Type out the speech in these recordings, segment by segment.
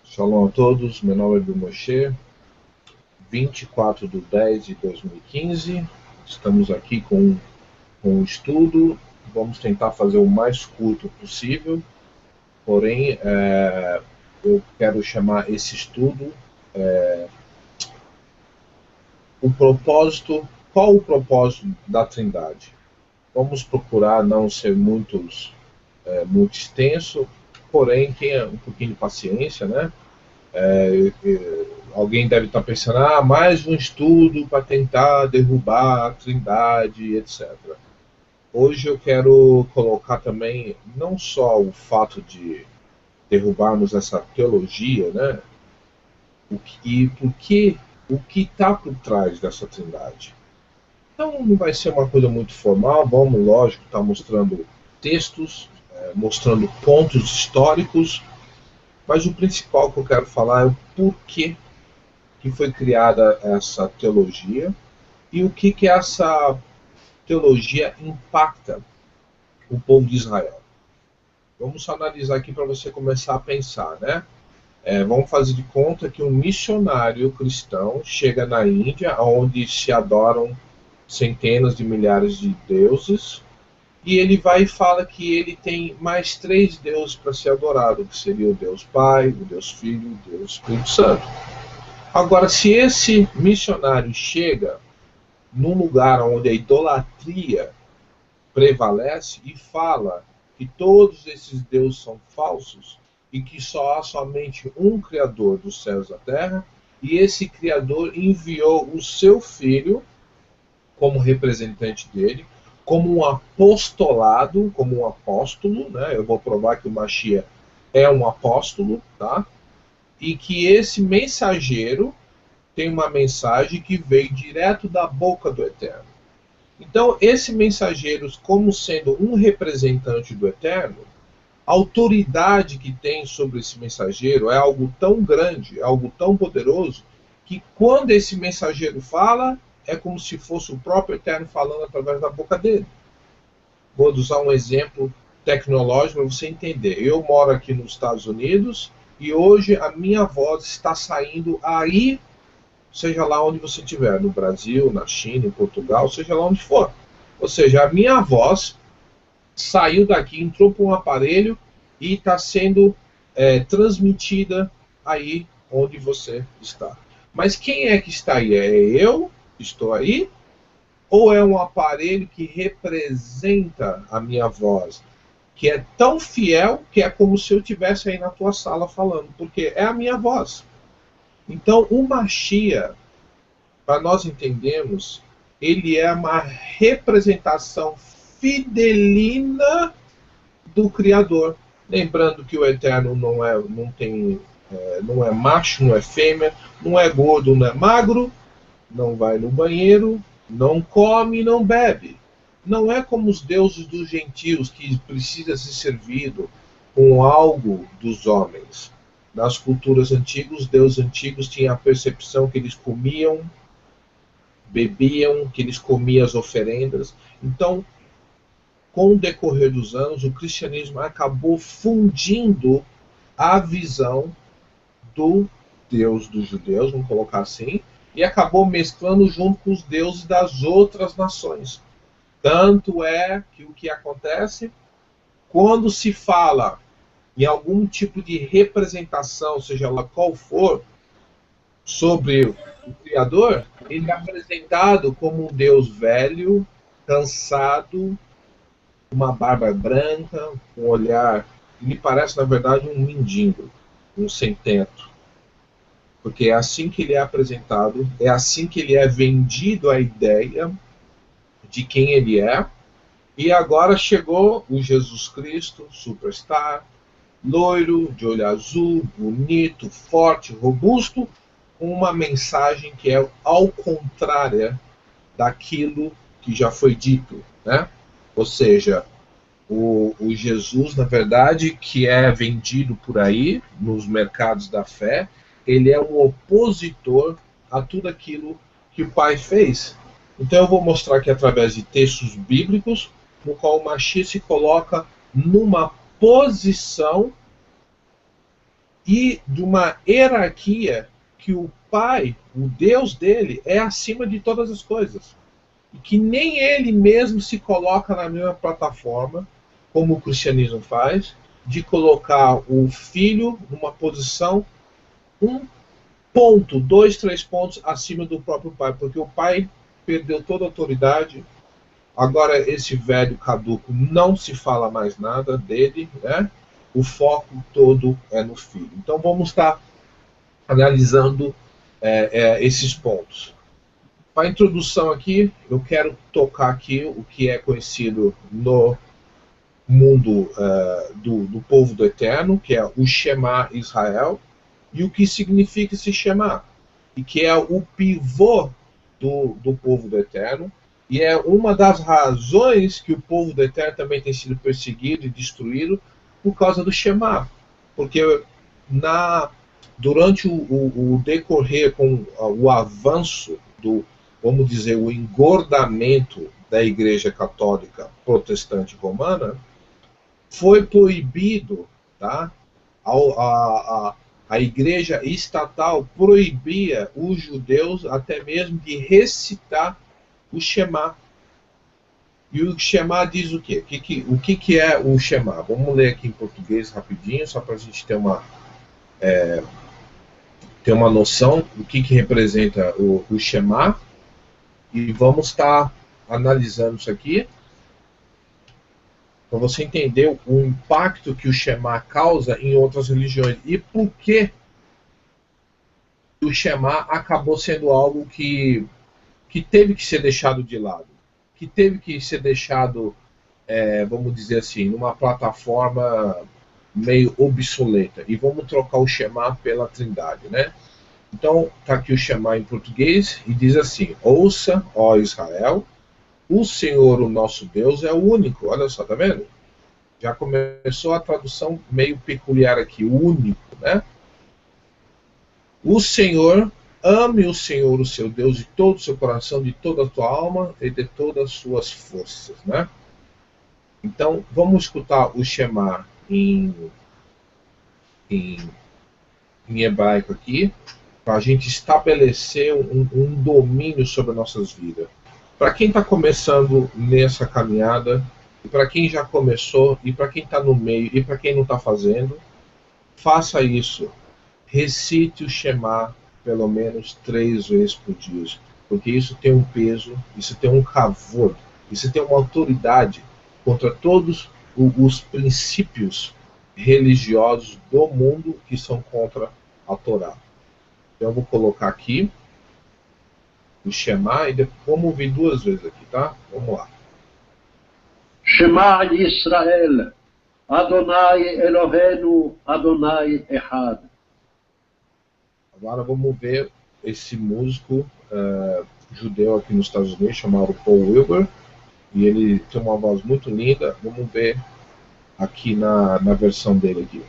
Shalom a todos, meu nome é Bill Moshe, 24/10/2015. Estamos aqui com um estudo. Vamos tentar fazer o mais curto possível, porém, eu quero chamar esse estudo qual o propósito da Trindade? Vamos procurar não ser muito extenso, porém tenha um pouquinho de paciência, né? Alguém deve estar pensando, mais um estudo para tentar derrubar a Trindade, etc. Hoje eu quero colocar também não só o fato de derrubarmos essa teologia, né? O que está por trás dessa Trindade. Então não vai ser uma coisa muito formal, vamos, lógico, estar mostrando textos, mostrando pontos históricos, mas o principal que eu quero falar é o porquê que foi criada essa teologia e o que essa teologia impacta o povo de Israel. Vamos analisar aqui para você começar a pensar, né? Vamos fazer de conta que um missionário cristão chega na Índia, onde se adoram centenas de milhares de deuses, e ele vai e fala que ele tem mais 3 deuses para ser adorado, que seria o Deus Pai, o Deus Filho e o Deus Espírito Santo. Agora, se esse missionário chega num lugar onde a idolatria prevalece e fala que todos esses deuses são falsos e que só há somente um Criador dos céus e da terra, e esse Criador enviou o seu Filho como representante dele, como um apostolado, como um apóstolo, né? Eu vou provar que o Mashiach é um apóstolo, tá? E que esse mensageiro tem uma mensagem que veio direto da boca do Eterno. Então, esse mensageiro, como sendo um representante do Eterno, a autoridade que tem sobre esse mensageiro é algo tão grande, algo tão poderoso, que quando esse mensageiro fala, é como se fosse o próprio Eterno falando através da boca dele. Vou usar um exemplo tecnológico para você entender. Eu moro aqui nos Estados Unidos e hoje a minha voz está saindo aí, seja lá onde você estiver, no Brasil, na China, em Portugal, seja lá onde for. Ou seja, a minha voz saiu daqui, entrou por um aparelho e está sendo transmitida aí onde você está. Mas quem é que está aí? É eu que estou aí? Ou é um aparelho que representa a minha voz, que é tão fiel que é como se eu estivesse aí na tua sala falando, porque é a minha voz. Então, o Mashiach, para nós entendermos, ele é uma representação fidelina do Criador. Lembrando que o Eterno não é macho, não é fêmea, não é gordo, não é magro, não vai no banheiro, não come, não bebe. Não é como os deuses dos gentios, que precisa ser servido com algo dos homens. Nas culturas antigas, os deuses antigos tinham a percepção que eles comiam bebiam, que eles comiam as oferendas. Então, com o decorrer dos anos, o cristianismo acabou fundindo a visão do Deus dos judeus, vamos colocar assim, e acabou mesclando junto com os deuses das outras nações. Tanto é que o que acontece quando se fala em algum tipo de representação, seja lá qual for, sobre o Criador, ele é apresentado como um Deus velho, cansado, uma barba branca, um olhar. Me parece, na verdade, um mendigo, um sem-teto. Porque é assim que ele é apresentado, é assim que ele é vendido a ideia de quem ele é. E agora chegou o Jesus Cristo, superstar, loiro, de olho azul, bonito, forte, robusto, com uma mensagem que é ao contrário daquilo que já foi dito, né? Ou seja, o Jesus, na verdade, que é vendido por aí, nos mercados da fé, ele é um opositor a tudo aquilo que o Pai fez. Então eu vou mostrar aqui através de textos bíblicos, no qual o Mashiach se coloca numa posição e de uma hierarquia que o Pai, o Deus dele, é acima de todas as coisas. E que nem ele mesmo se coloca na mesma plataforma, como o cristianismo faz, de colocar o filho numa posição um ponto, dois, três pontos acima do próprio pai, porque o pai perdeu toda a autoridade. Agora esse velho caduco não se fala mais nada dele, né? O foco todo é no filho. Então vamos estar analisando esses pontos. Para a introdução aqui, eu quero tocar aqui o que é conhecido no mundo do povo do Eterno, que é o Shema Israel, e o que significa esse Shema, e que é o pivô do povo do Eterno, e é uma das razões que o povo do Eterno também tem sido perseguido e destruído por causa do Shema. Porque durante o decorrer com o avanço vamos dizer, o engordamento da Igreja Católica Protestante Romana, foi proibido, tá? A Igreja Estatal proibia os judeus até mesmo de recitar o Shema. E o Shema diz o quê? O que é o Shema? Vamos ler aqui em português rapidinho, só para a gente ter uma noção do que representa o Shema. E vamos estar analisando isso aqui para você entender o impacto que o Shema causa em outras religiões e por que o Shema acabou sendo algo que teve que ser deixado de lado, que teve que ser deixado, vamos dizer assim, numa plataforma meio obsoleta. E vamos trocar o Shema pela Trindade, né? Então, está aqui o Shema em português e diz assim: ouça, ó Israel, o Senhor, o nosso Deus, é o único. Olha só, tá vendo? Já começou a tradução meio peculiar aqui, o único, né? O Senhor, ame o Senhor, o seu Deus, de todo o seu coração, de toda a tua alma e de todas as suas forças, né? Então, vamos escutar o Shema em hebraico aqui, para a gente estabelecer um domínio sobre nossas vidas. Para quem está começando nessa caminhada, e para quem já começou, e para quem está no meio, e para quem não está fazendo, faça isso. Recite o Shema pelo menos 3 vezes por dia, porque isso tem um peso, isso tem um kavod, isso tem uma autoridade contra todos os princípios religiosos do mundo que são contra a Torá. Então eu vou colocar aqui o Shema e depois vamos ouvir 2 vezes aqui, tá? Vamos lá. Shema Yisrael, Adonai Eloheinu, Adonai Echad. Agora vamos ver esse músico judeu aqui nos Estados Unidos, chamado Paul Wilbur, e ele tem uma voz muito linda. Vamos ver aqui na versão dele aqui.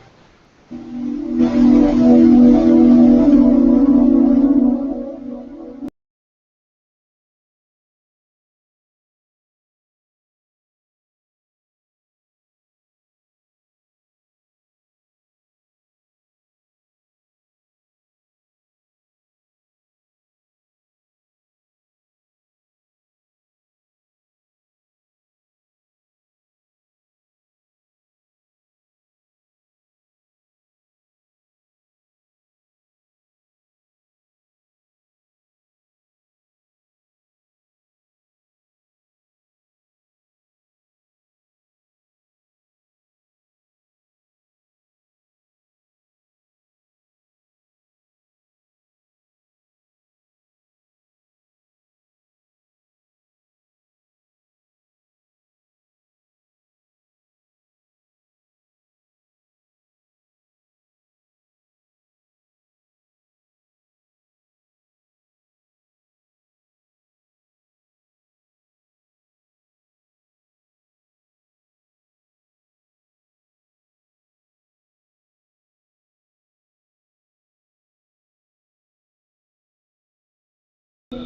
Muito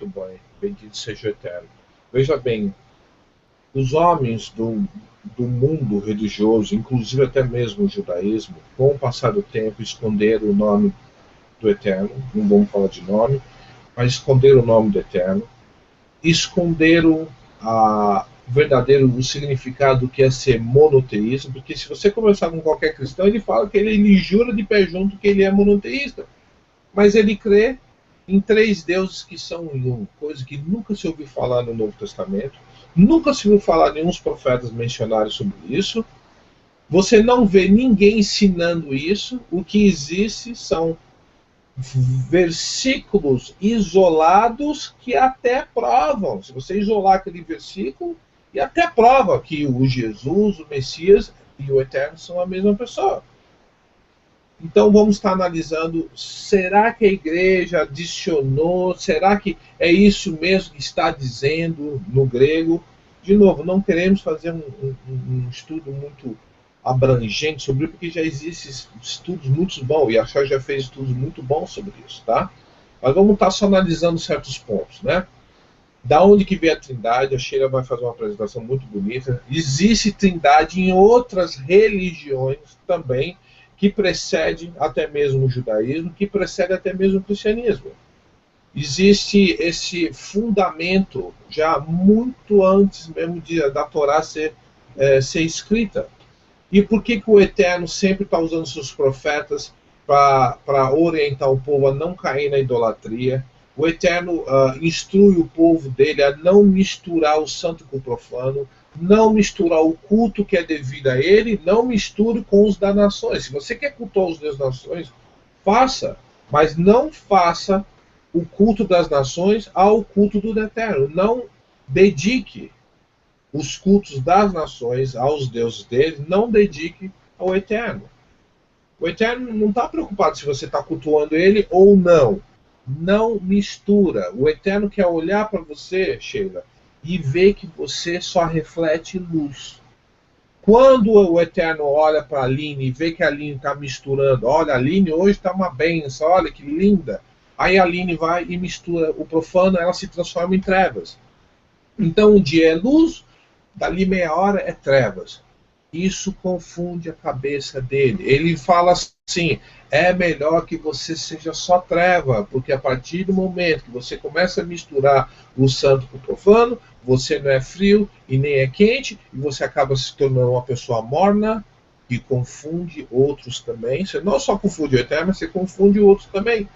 bem, bendito seja o Eterno. Veja bem, os homens do mundo religioso, inclusive até mesmo o judaísmo, com o passar do tempo esconderam o nome do Eterno, não vamos falar de nome, mas esconderam o nome do Eterno, esconderam o significado que é ser monoteísta, porque se você conversar com qualquer cristão, ele fala que ele jura de pé junto que ele é monoteísta, mas ele crê em 3 deuses que são em um, coisa que nunca se ouviu falar no Novo Testamento, nunca se ouviu falar nenhum profetas mencionarem sobre isso. Você não vê ninguém ensinando isso. O que existe são versículos isolados que até provam, se você isolar aquele versículo, e até prova que o Jesus, o Messias e o Eterno são a mesma pessoa. Então vamos estar analisando, será que a igreja adicionou, será que é isso mesmo que está dizendo no grego? De novo, não queremos fazer um estudo muito abrangente sobre isso, porque já existem estudos muito bons, e a Chá já fez estudos muito bons sobre isso, tá? Mas vamos estar só analisando certos pontos, né? Da onde que vem a Trindade? A Sheila vai fazer uma apresentação muito bonita. Existe Trindade em outras religiões também, que precede até mesmo o judaísmo, que precede até mesmo o cristianismo. Existe esse fundamento já muito antes mesmo da Torá ser escrita. E por que o Eterno sempre está usando seus profetas para orientar o povo a não cair na idolatria? O Eterno instrui o povo dele a não misturar o santo com o profano, não misturar o culto que é devido a ele, não misture com os das nações. Se você quer cultuar os das nações, faça, mas não faça o culto das nações ao culto do Eterno. Não dedique os cultos das nações aos deuses deles, não dedique ao Eterno. O Eterno não está preocupado se você está cultuando ele ou não. Não mistura. O Eterno quer olhar para você, Sheila, e ver que você só reflete luz. Quando o Eterno olha para a Aline e vê que a Aline está misturando, olha, a Aline hoje está uma benção, olha que linda. Aí a Aline vai e mistura o profano, ela se transforma em trevas. Então um dia é luz, dali meia hora é trevas. Isso confunde a cabeça dele. Ele fala assim, é melhor que você seja só treva, porque a partir do momento que você começa a misturar o santo com o profano, você não é frio e nem é quente, e você acaba se tornando uma pessoa morna, que confunde outros também. Você não só confunde o Eterno, mas você confunde outros também.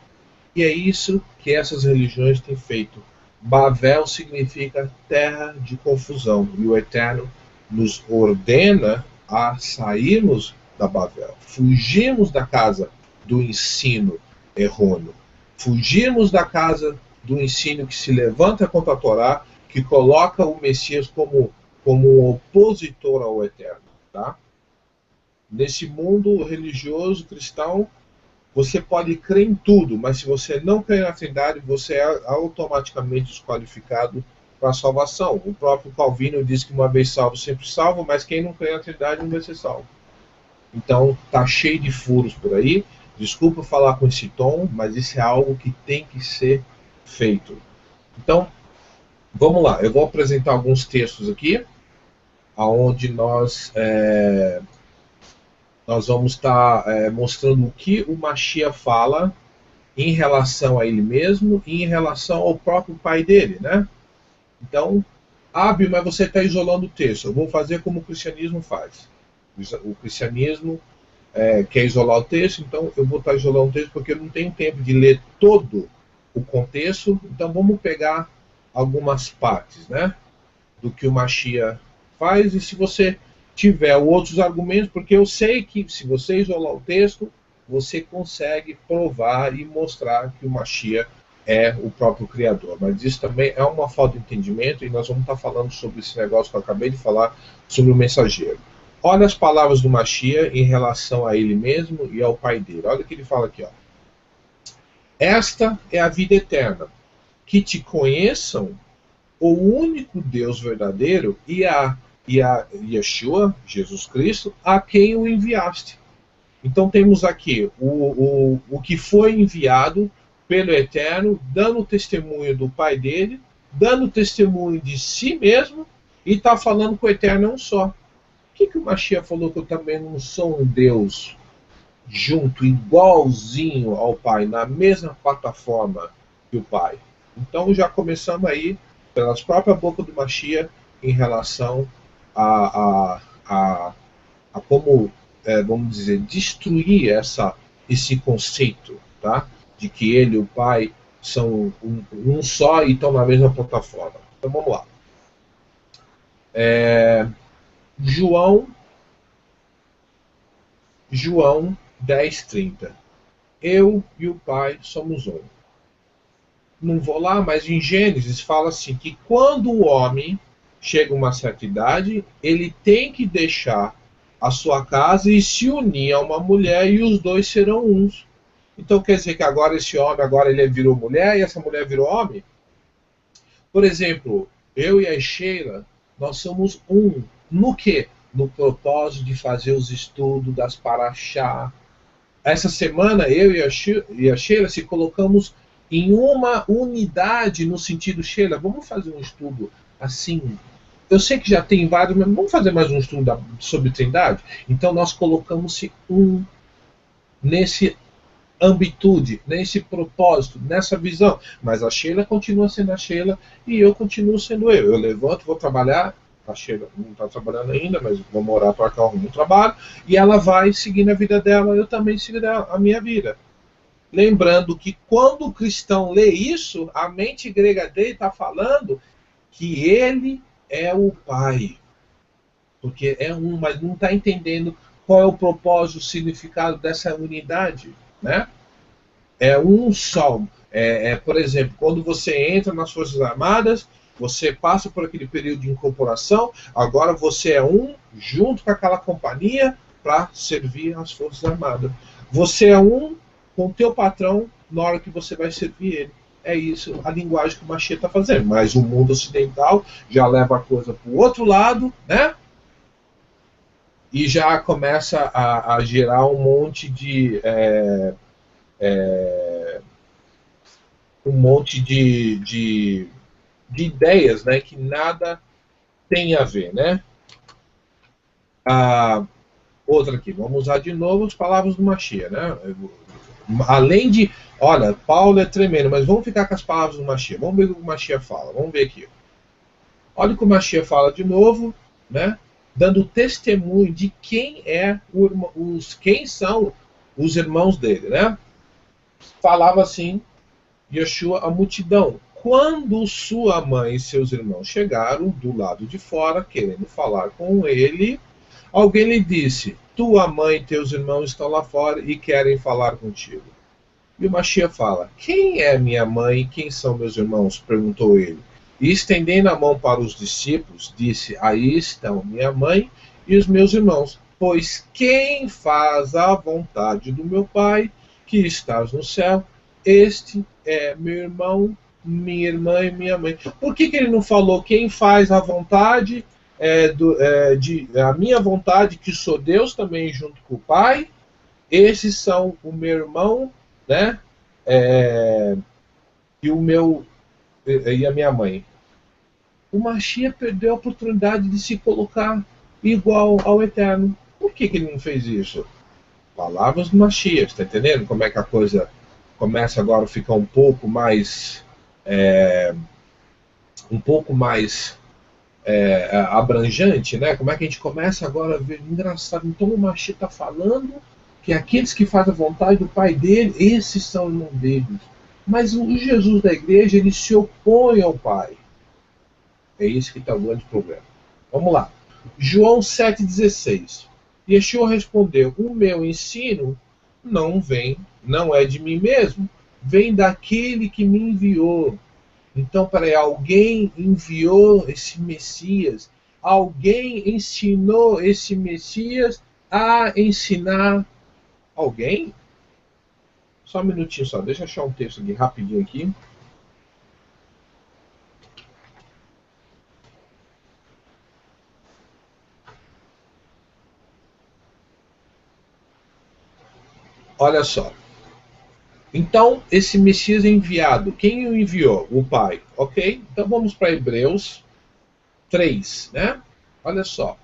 E é isso que essas religiões têm feito. Babel significa terra de confusão, e o Eterno nos ordena a sairmos da Babel, fugirmos da casa do ensino errôneo, fugirmos da casa do ensino que se levanta contra a Torá, que coloca o Messias como um opositor ao Eterno. Tá? Nesse mundo religioso cristão, você pode crer em tudo, mas se você não crê na Trindade, você é automaticamente desqualificado para a salvação. O próprio Calvino diz que uma vez salvo, sempre salvo, mas quem não crê na Trindade não vai ser salvo. Então, tá cheio de furos por aí. Desculpa falar com esse tom, mas isso é algo que tem que ser feito. Então, vamos lá. Eu vou apresentar alguns textos aqui, onde nós vamos estar mostrando o que o Mashiach fala em relação a ele mesmo e em relação ao próprio pai dele, né? Então, mas você está isolando o texto. Eu vou fazer como o cristianismo faz. O cristianismo quer isolar o texto, então eu vou estar isolando o texto porque eu não tenho tempo de ler todo o contexto. Então, vamos pegar algumas partes, né? Do que o Mashiach faz, e se você tiver outros argumentos, porque eu sei que se você isolar o texto, você consegue provar e mostrar que o Mashiach é o próprio Criador. Mas isso também é uma falta de entendimento, e nós vamos estar falando sobre esse negócio que eu acabei de falar, sobre o mensageiro. Olha as palavras do Mashiach em relação a ele mesmo e ao pai dele. Olha o que ele fala aqui. Ó. Esta é a vida eterna, que te conheçam o único Deus verdadeiro e a Yeshua, Jesus Cristo, a quem o enviaste. Então temos aqui o que foi enviado pelo Eterno, dando testemunho do Pai dele, dando testemunho de si mesmo, e está falando que o Eterno é um só. O que o Mashiach falou que eu também não sou um Deus junto, igualzinho ao Pai, na mesma plataforma que o Pai? Então já começamos aí, pelas próprias bocas do Mashiach, em relação a como, vamos dizer, destruir esse conceito, tá? De que ele e o Pai são um só e estão na mesma plataforma. Então vamos lá. João 10:30. Eu e o Pai somos um. Não vou lá, mas em Gênesis fala assim que quando o homem chega a uma certa idade, ele tem que deixar a sua casa e se unir a uma mulher e os dois serão uns. Então quer dizer que agora esse homem agora ele virou mulher e essa mulher virou homem? Por exemplo, eu e a Sheila, nós somos um. No quê? No propósito de fazer os estudos das Paraxá. Essa semana, eu e a Sheila se colocamos em uma unidade no sentido, Sheila, vamos fazer um estudo assim. Eu sei que já tem vários, mas vamos fazer mais um estudo sobre Trindade? Então nós colocamos-se um nesse ambitude, nesse propósito, nessa visão. Mas a Sheila continua sendo a Sheila e eu continuo sendo eu. Eu levanto, vou trabalhar. A Sheila não está trabalhando ainda, mas vou morar para cá, arrumo um trabalho. E ela vai seguindo a vida dela, eu também seguirei a minha vida. Lembrando que quando o cristão lê isso, a mente grega dele está falando que ele é o Pai. Porque é um, mas não está entendendo qual é o propósito, o significado dessa unidade, né? É um só. Por exemplo, quando você entra nas Forças Armadas, você passa por aquele período de incorporação, agora você é um junto com aquela companhia para servir as Forças Armadas. Você é um com o teu patrão na hora que você vai servir ele. É isso a linguagem que o Mashiach está fazendo. Mas o mundo ocidental já leva a coisa para o outro lado, né? E já começa a gerar um monte de de ideias, né, que nada tem a ver, né? Ah, outra aqui, vamos usar de novo as palavras do Mashiach, né? Além de, olha, Paulo é tremendo, mas vamos ficar com as palavras do Mashiach. Vamos ver o que o Mashiach fala. Vamos ver aqui. Olha o que o Mashiach fala de novo, né? Dando testemunho de quem quem são os irmãos dele, né? Falava assim, Yeshua, a multidão. Quando sua mãe e seus irmãos chegaram do lado de fora, querendo falar com ele, alguém lhe disse: tua mãe e teus irmãos estão lá fora e querem falar contigo. E o Mashiach fala: quem é minha mãe e quem são meus irmãos? Perguntou ele. E estendendo a mão para os discípulos, disse: aí estão minha mãe e os meus irmãos. Pois quem faz a vontade do meu Pai, que estás no céu, este é meu irmão, minha irmã e minha mãe. Por que ele não falou quem faz a vontade, a minha vontade, que sou Deus também junto com o Pai? Esses são o meu irmão, né? É, e o meu e a minha mãe. O Mashiach perdeu a oportunidade de se colocar igual ao Eterno. Por que ele não fez isso? Palavras do Mashiach, está entendendo como é que a coisa começa agora a ficar um pouco mais abrangente, né? Como é que a gente começa agora a ver, engraçado, então o Mashiach está falando que aqueles que fazem a vontade do Pai dele, esses são irmãos deles. Mas o Jesus da igreja, ele se opõe ao Pai. É isso que está o grande problema. Vamos lá. João 7,16. Yeshua respondeu: o meu ensino não é de mim mesmo, vem daquele que me enviou. Então, peraí, alguém enviou esse Messias, alguém ensinou esse Messias a ensinar alguém? Só um minutinho só, deixa eu achar um texto aqui rapidinho aqui. Olha só. Então, esse Messias enviado, quem o enviou? O Pai. Ok? Então vamos para Hebreus 3, né? Olha só.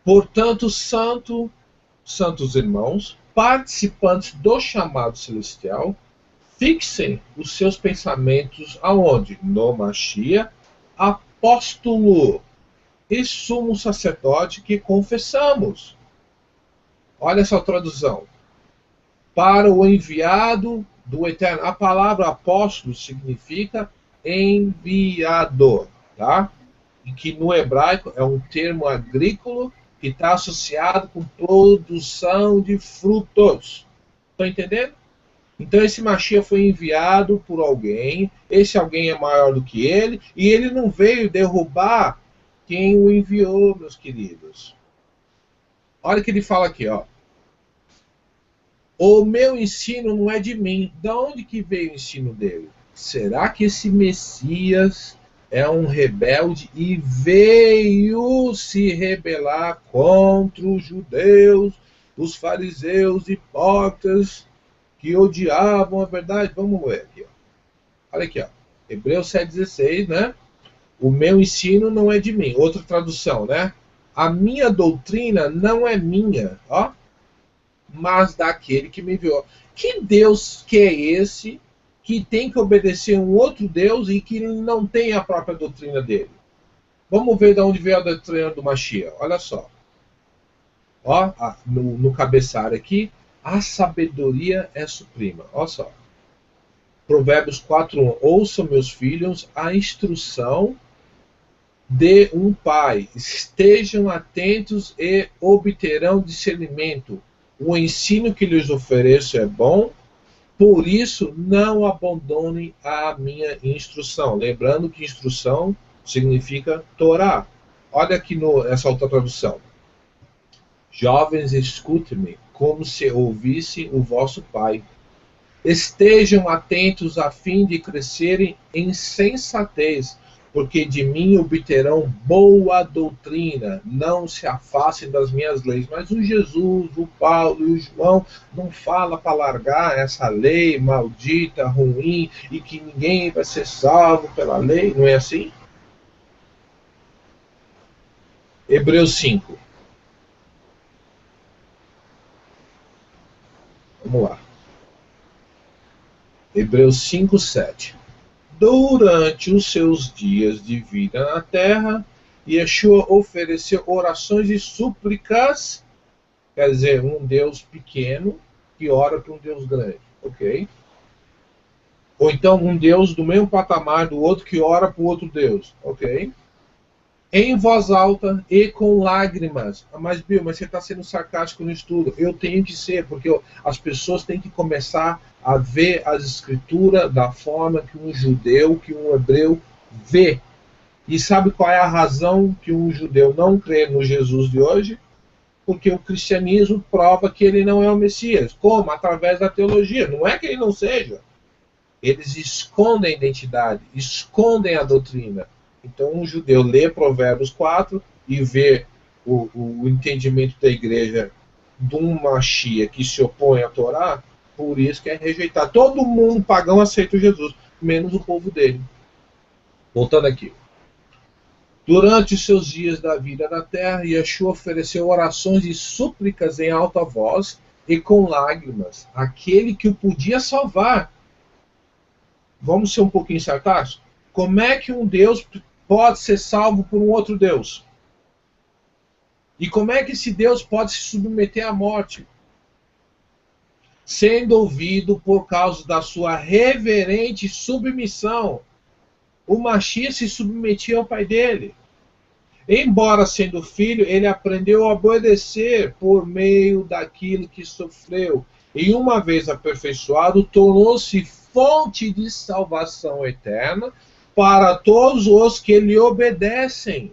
Portanto, santos irmãos, participantes do chamado celestial, fixem os seus pensamentos aonde? No Mashiach, apóstolo e sumo sacerdote que confessamos. Olha essa tradução. Para o enviado do Eterno. A palavra apóstolo significa enviado, tá? E que no hebraico é um termo agrícola que está associado com produção de frutos. Estão entendendo? Então esse Mashiach foi enviado por alguém, esse alguém é maior do que ele, e ele não veio derrubar quem o enviou, meus queridos. Olha o que ele fala aqui, ó. O meu ensino não é de mim. De onde que veio o ensino dele? Será que esse Messias é um rebelde e veio se rebelar contra os judeus, os fariseus hipócritas que odiavam a verdade? Vamos ver aqui, ó. Olha aqui, ó. Hebreus 7,16, né? O meu ensino não é de mim. Outra tradução, né? A minha doutrina não é minha, ó, mas daquele que me enviou. Que Deus que é esse que tem que obedecer um outro Deus e que não tem a própria doutrina dele? Vamos ver de onde veio a doutrina do Mashiach. Olha só. Ó, no cabeçalho aqui, a sabedoria é suprema. Olha só. Provérbios 4:1. Ouçam, meus filhos, a instrução de um pai. Estejam atentos e obterão discernimento. O ensino que lhes ofereço é bom, por isso não abandonem a minha instrução. Lembrando que instrução significa Torá. Olha aqui nessa outra tradução. Jovens, escutem-me, como se ouvisse o vosso pai. Estejam atentos a fim de crescerem em sensatez, porque de mim obterão boa doutrina, não se afastem das minhas leis. Mas o Jesus, o Paulo e o João não fala para largar essa lei maldita, ruim, e que ninguém vai ser salvo pela lei, não é assim? Hebreus 5. Vamos lá. Hebreus 5:7. Durante os seus dias de vida na terra, Yeshua ofereceu orações e súplicas, quer dizer, um Deus pequeno que ora para um Deus grande, ok? Ou então um Deus do mesmo patamar do outro que ora para o outro Deus, ok? Em voz alta e com lágrimas. Mas, Bill, mas você está sendo sarcástico no estudo. Eu tenho que ser, porque as pessoas têm que começar a ver as escrituras da forma que um judeu, que um hebreu vê. E sabe qual é a razão que um judeu não crê no Jesus de hoje? Porque o cristianismo prova que ele não é o Messias. Como? Através da teologia. Não é que ele não seja. Eles escondem a identidade, escondem a doutrina. Então, um judeu lê Provérbios 4 e vê o entendimento da igreja de um Mashiach que se opõe à Torá, por isso que é rejeitar. Todo mundo pagão aceita Jesus, menos o povo dele. Voltando aqui. Durante os seus dias da vida na terra, Yeshua ofereceu orações e súplicas em alta voz e com lágrimas, àquele que o podia salvar. Vamos ser um pouquinho sarcásticos? Como é que um Deus pode ser salvo por um outro Deus? E como é que esse Deus pode se submeter à morte? Sendo ouvido por causa da sua reverente submissão. O Mashiach se submetia ao pai dele. Embora sendo filho, ele aprendeu a obedecer por meio daquilo que sofreu. E uma vez aperfeiçoado, tornou-se fonte de salvação eterna para todos os que lhe obedecem,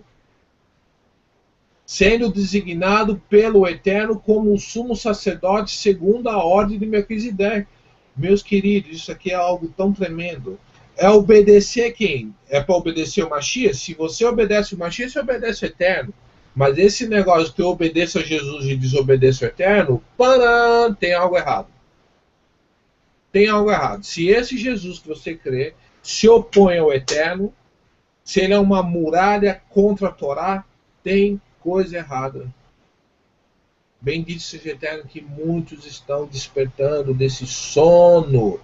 sendo designado pelo Eterno como o sumo sacerdote segundo a ordem de Melquisedeque. Meus queridos, isso aqui é algo tão tremendo. É obedecer quem? É para obedecer o Mashiach? Se você obedece o Mashiach, você obedece o Eterno. Mas esse negócio que eu obedeço a Jesus e desobedeço ao Eterno, param, tem algo errado. Tem algo errado. Se esse Jesus que você crê se opõe ao Eterno, se ele é uma muralha contra a Torá, tem coisa errada. Bendito seja o Eterno que muitos estão despertando desse sono,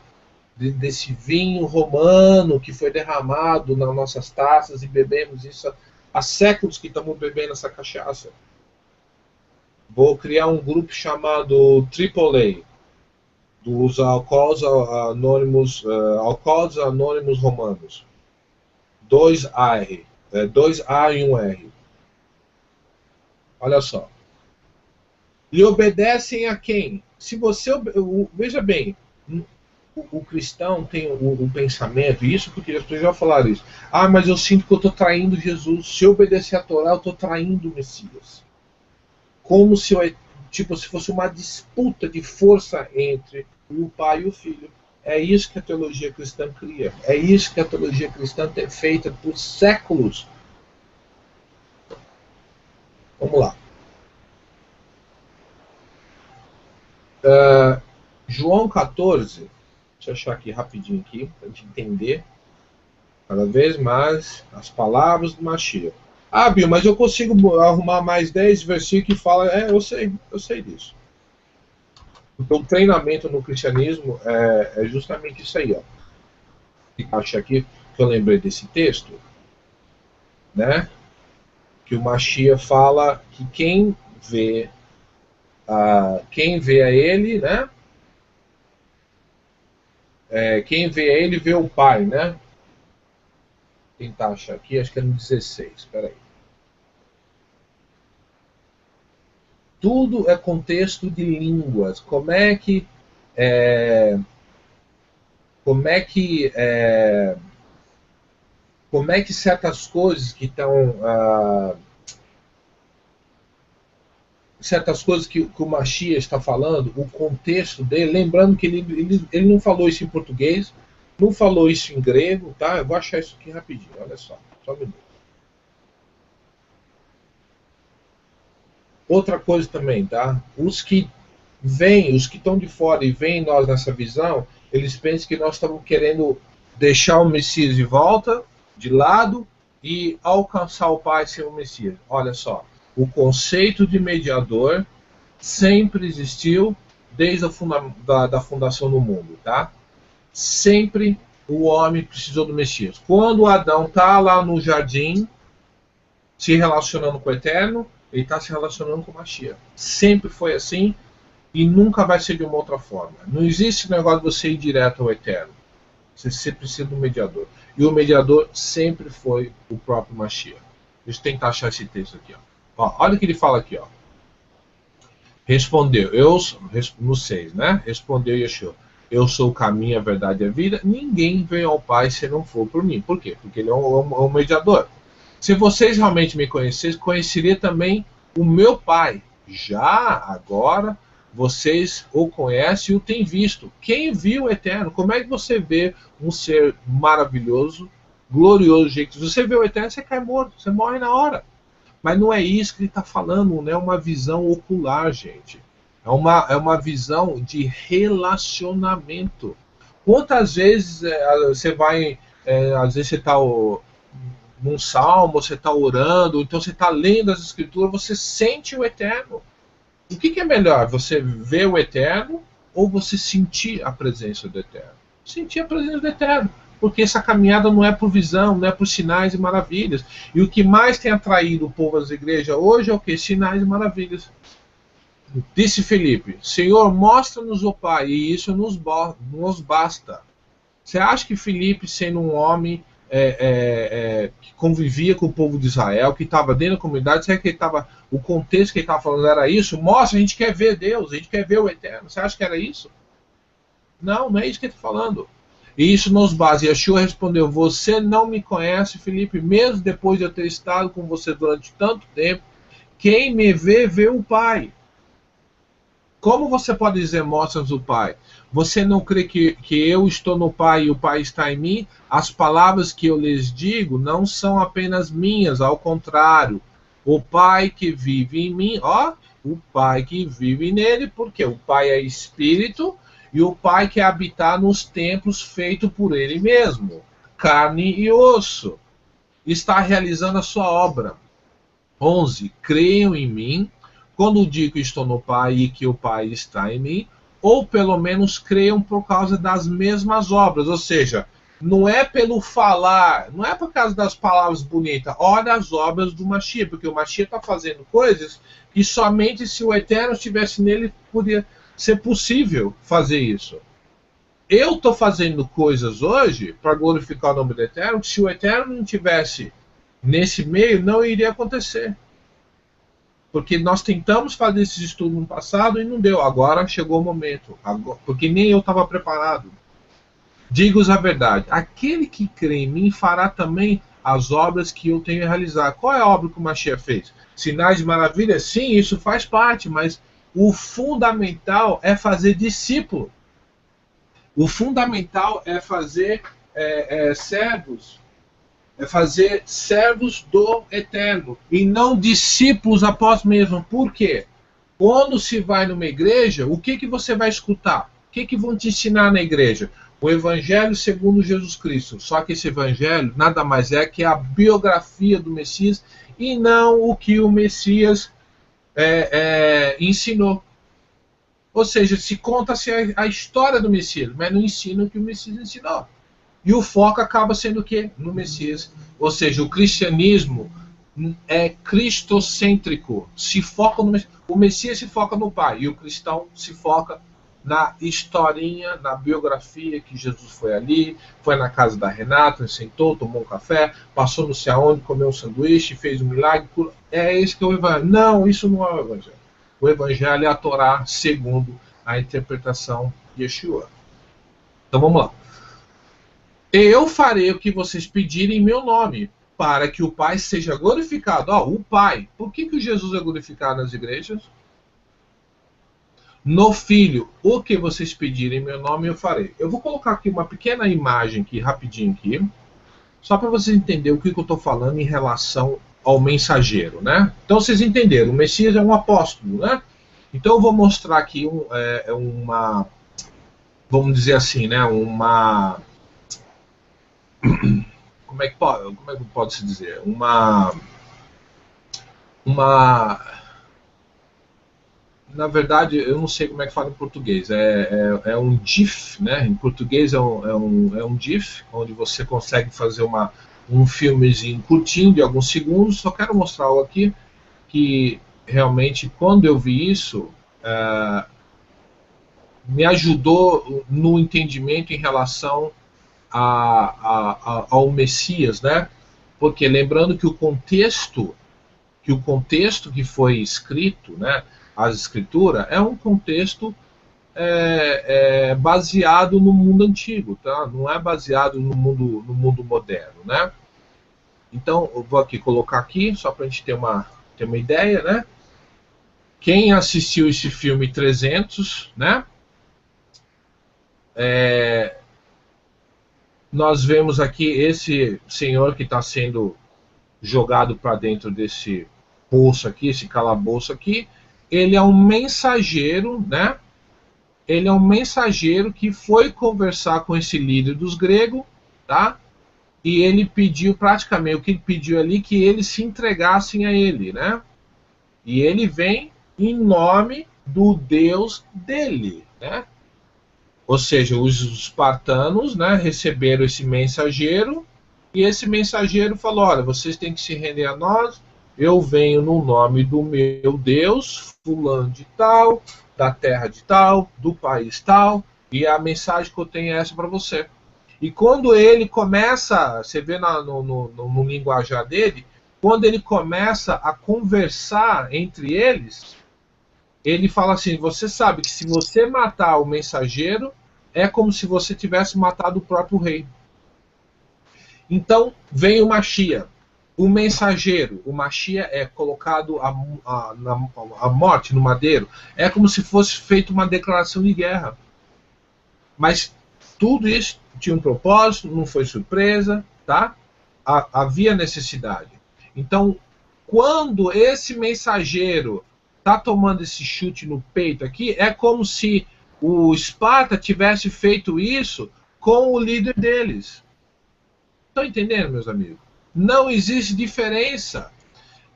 desse vinho romano que foi derramado nas nossas taças e bebemos isso há séculos que estamos bebendo essa cachaça. Vou criar um grupo chamado AAA, dos alcoólicos anônimos romanos. 2A e 1R. Olha só. E obedecem a quem? Se você veja bem, o cristão tem o pensamento, isso porque as pessoas já falaram isso. Ah, mas eu sinto que eu estou traindo Jesus. Se eu obedecer a Torá, eu estou traindo o Messias. Como se se fosse uma disputa de força entre o pai e o filho. É isso que a teologia cristã cria. É isso que a teologia cristã tem feita por séculos. Vamos lá. João 14. Deixa eu achar aqui rapidinho aqui, para a gente entender cada vez mais as palavras do Mashiach. Ah, Bill, mas eu consigo arrumar mais 10 versículos que falam. Eu sei disso. Então, o treinamento no cristianismo é justamente isso aí, ó. Acho aqui que eu lembrei desse texto, né? Que o Mashiach fala que quem vê a ele, né? Quem vê a ele vê o Pai, né? Tentar achar aqui, acho que é no 16. Espera aí. Tudo é contexto de línguas. Como é que certas coisas que estão certas coisas que o Mashiach está falando, o contexto dele, lembrando que ele não falou isso em português, não falou isso em grego, tá? Eu vou achar isso aqui rapidinho, olha só um minuto. Outra coisa também, tá? Os que estão de fora e veem nós nessa visão, eles pensam que nós estamos querendo deixar o Messias de volta, de lado, e alcançar o Pai sem o Messias. Olha só, o conceito de mediador sempre existiu desde da fundação do mundo, tá? Sempre o homem precisou do Messias. Quando Adão está lá no jardim, se relacionando com o Eterno, ele está se relacionando com o Mashiach. Sempre foi assim e nunca vai ser de uma outra forma. Não existe negócio de você ir direto ao Eterno. Você precisa do mediador. E o mediador sempre foi o próprio Mashiach. Deixa eu tentar achar esse texto aqui. Ó, olha o que ele fala aqui. Ó. Respondeu, no 6, né? Respondeu Yeshua. Eu sou o caminho, a verdade e a vida. Ninguém vem ao Pai se não for por mim. Por quê? Porque ele é um mediador. Se vocês realmente me conhecessem, conheceria também o meu Pai. Já agora, vocês o conhecem e o têm visto. Quem viu o Eterno? Como é que você vê um ser maravilhoso, glorioso, gente? Se você vê o Eterno, você cai morto, você morre na hora. Mas não é isso que ele está falando, não é uma visão ocular, gente. É uma visão de relacionamento. Quantas vezes você vai, às vezes você está num salmo, você está orando, então você está lendo as escrituras, você sente o Eterno. O que é melhor? Você ver o Eterno ou você sentir a presença do Eterno? Sentir a presença do Eterno. Porque essa caminhada não é por visão, não é por sinais e maravilhas. E o que mais tem atraído o povo às igrejas hoje é o que? Sinais e maravilhas. Disse Felipe, Senhor, mostra-nos o Pai, e isso nos basta. Você acha que Felipe, sendo um homem que convivia com o povo de Israel, que estava dentro da comunidade, será que o contexto que ele estava falando era isso? Mostra, a gente quer ver Deus, a gente quer ver o Eterno. Você acha que era isso? Não é isso que ele está falando. E isso nos basta. Yeshua respondeu, você não me conhece, Felipe, mesmo depois de eu ter estado com você durante tanto tempo, quem me vê, vê o Pai. Como você pode dizer, mostra-nos o Pai? Você não crê que eu estou no Pai e o Pai está em mim? As palavras que eu lhes digo não são apenas minhas, ao contrário. O Pai que vive em mim, ó, o Pai que vive nele, porque o Pai é espírito e o Pai quer habitar nos templos feitos por ele mesmo, carne e osso. Está realizando a sua obra. 11. Creiam em mim, quando digo que estou no Pai e que o Pai está em mim, ou pelo menos creiam por causa das mesmas obras, ou seja, não é pelo falar, não é por causa das palavras bonitas. Olha as obras do Mashiach, porque o Mashiach está fazendo coisas que somente se o Eterno estivesse nele poderia ser possível fazer isso. Eu estou fazendo coisas hoje para glorificar o nome do Eterno, que se o Eterno não tivesse nesse meio, não iria acontecer. Porque nós tentamos fazer esses estudos no passado e não deu. Agora chegou o momento. Agora, porque nem eu estava preparado. Digo-vos a verdade, aquele que crê em mim fará também as obras que eu tenho a realizar. Qual é a obra que o Mashiach fez? Sinais de maravilhas? Sim, isso faz parte, mas o fundamental é fazer discípulo. O fundamental é fazer servos. É fazer servos do Eterno. E não discípulos após mesmo. Por quê? Quando se vai numa igreja, o que você vai escutar? O que vão te ensinar na igreja? O Evangelho segundo Jesus Cristo. Só que esse Evangelho nada mais é que a biografia do Messias e não o que o Messias ensinou. Ou seja, se conta-se a história do Messias, mas não ensina o que o Messias ensinou. E o foco acaba sendo o quê? No Messias. Ou seja, o cristianismo é cristocêntrico. Se foca no Messias. O Messias se foca no Pai e o cristão se foca na historinha, na biografia que Jesus foi ali, foi na casa da Renata, sentou, tomou um café, passou não sei aonde, comeu um sanduíche, fez um milagre. É esse que é o Evangelho. Não, isso não é o Evangelho. O Evangelho é a Torá segundo a interpretação de Yeshua. Então vamos lá. Eu farei o que vocês pedirem em meu nome, para que o Pai seja glorificado. Ó, o Pai. Por que o Jesus é glorificado nas igrejas? No Filho, o que vocês pedirem em meu nome eu farei. Eu vou colocar aqui uma pequena imagem aqui, rapidinho aqui, só para vocês entenderem o que eu estou falando em relação ao mensageiro, né? Então vocês entenderam, o Messias é um apóstolo, né? Então eu vou mostrar aqui uma, vamos dizer assim, né? Uma, como é que pode se dizer? Na verdade, eu não sei como é que fala em português. É um GIF, né? Em português é um GIF, onde você consegue fazer um filmezinho curtinho de alguns segundos. Só quero mostrar algo aqui que realmente, quando eu vi isso, me ajudou no entendimento em relação ao Messias, né? Porque lembrando que o contexto que foi escrito, né? As escrituras é um contexto baseado no mundo antigo, tá? Não é baseado no mundo moderno, né? Então eu vou aqui colocar aqui só para a gente ter uma ideia, né? Quem assistiu esse filme 300, né? Nós vemos aqui esse senhor que está sendo jogado para dentro desse poço aqui, esse calabouço aqui. Ele é um mensageiro, né? Ele é um mensageiro que foi conversar com esse líder dos gregos, tá? E ele pediu praticamente, o que ele pediu ali, que eles se entregassem a ele, né? E ele vem em nome do Deus dele, né? Ou seja, os espartanos, né, receberam esse mensageiro e esse mensageiro falou: olha, vocês têm que se render a nós. Eu venho no nome do meu Deus, fulano de tal, da terra de tal, do país tal, e a mensagem que eu tenho é essa para você. E quando ele começa, você vê no linguajar dele, quando ele começa a conversar entre eles, ele fala assim: você sabe que se você matar o mensageiro, é como se você tivesse matado o próprio rei. Então vem o Mashiach, o mensageiro. O Mashiach é colocado a morte no madeiro. É como se fosse feita uma declaração de guerra. Mas tudo isso tinha um propósito, não foi surpresa, tá? Havia necessidade. Então, quando esse mensageiro está tomando esse chute no peito aqui, é como se o Esparta tivesse feito isso com o líder deles. Estão entendendo, meus amigos? Não existe diferença.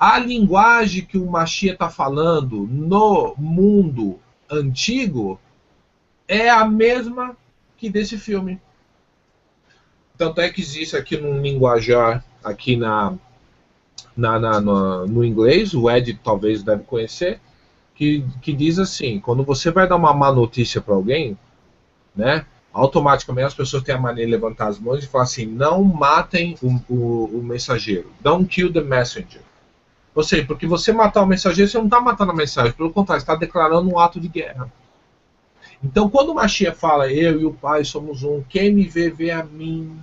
A linguagem que o Mashiach está falando no mundo antigo é a mesma que desse filme. Tanto é que existe aqui num linguajar, aqui no inglês, o Ed talvez deve conhecer, que diz assim, quando você vai dar uma má notícia para alguém, né, automaticamente as pessoas têm a mania de levantar as mãos e falar assim, não matem o mensageiro, don't kill the messenger. Ou seja, porque você matar o mensageiro, você não está matando a mensagem, pelo contrário, você está declarando um ato de guerra. Então, quando o Mashiach fala, eu e o Pai somos um, quem me vê, vê a mim.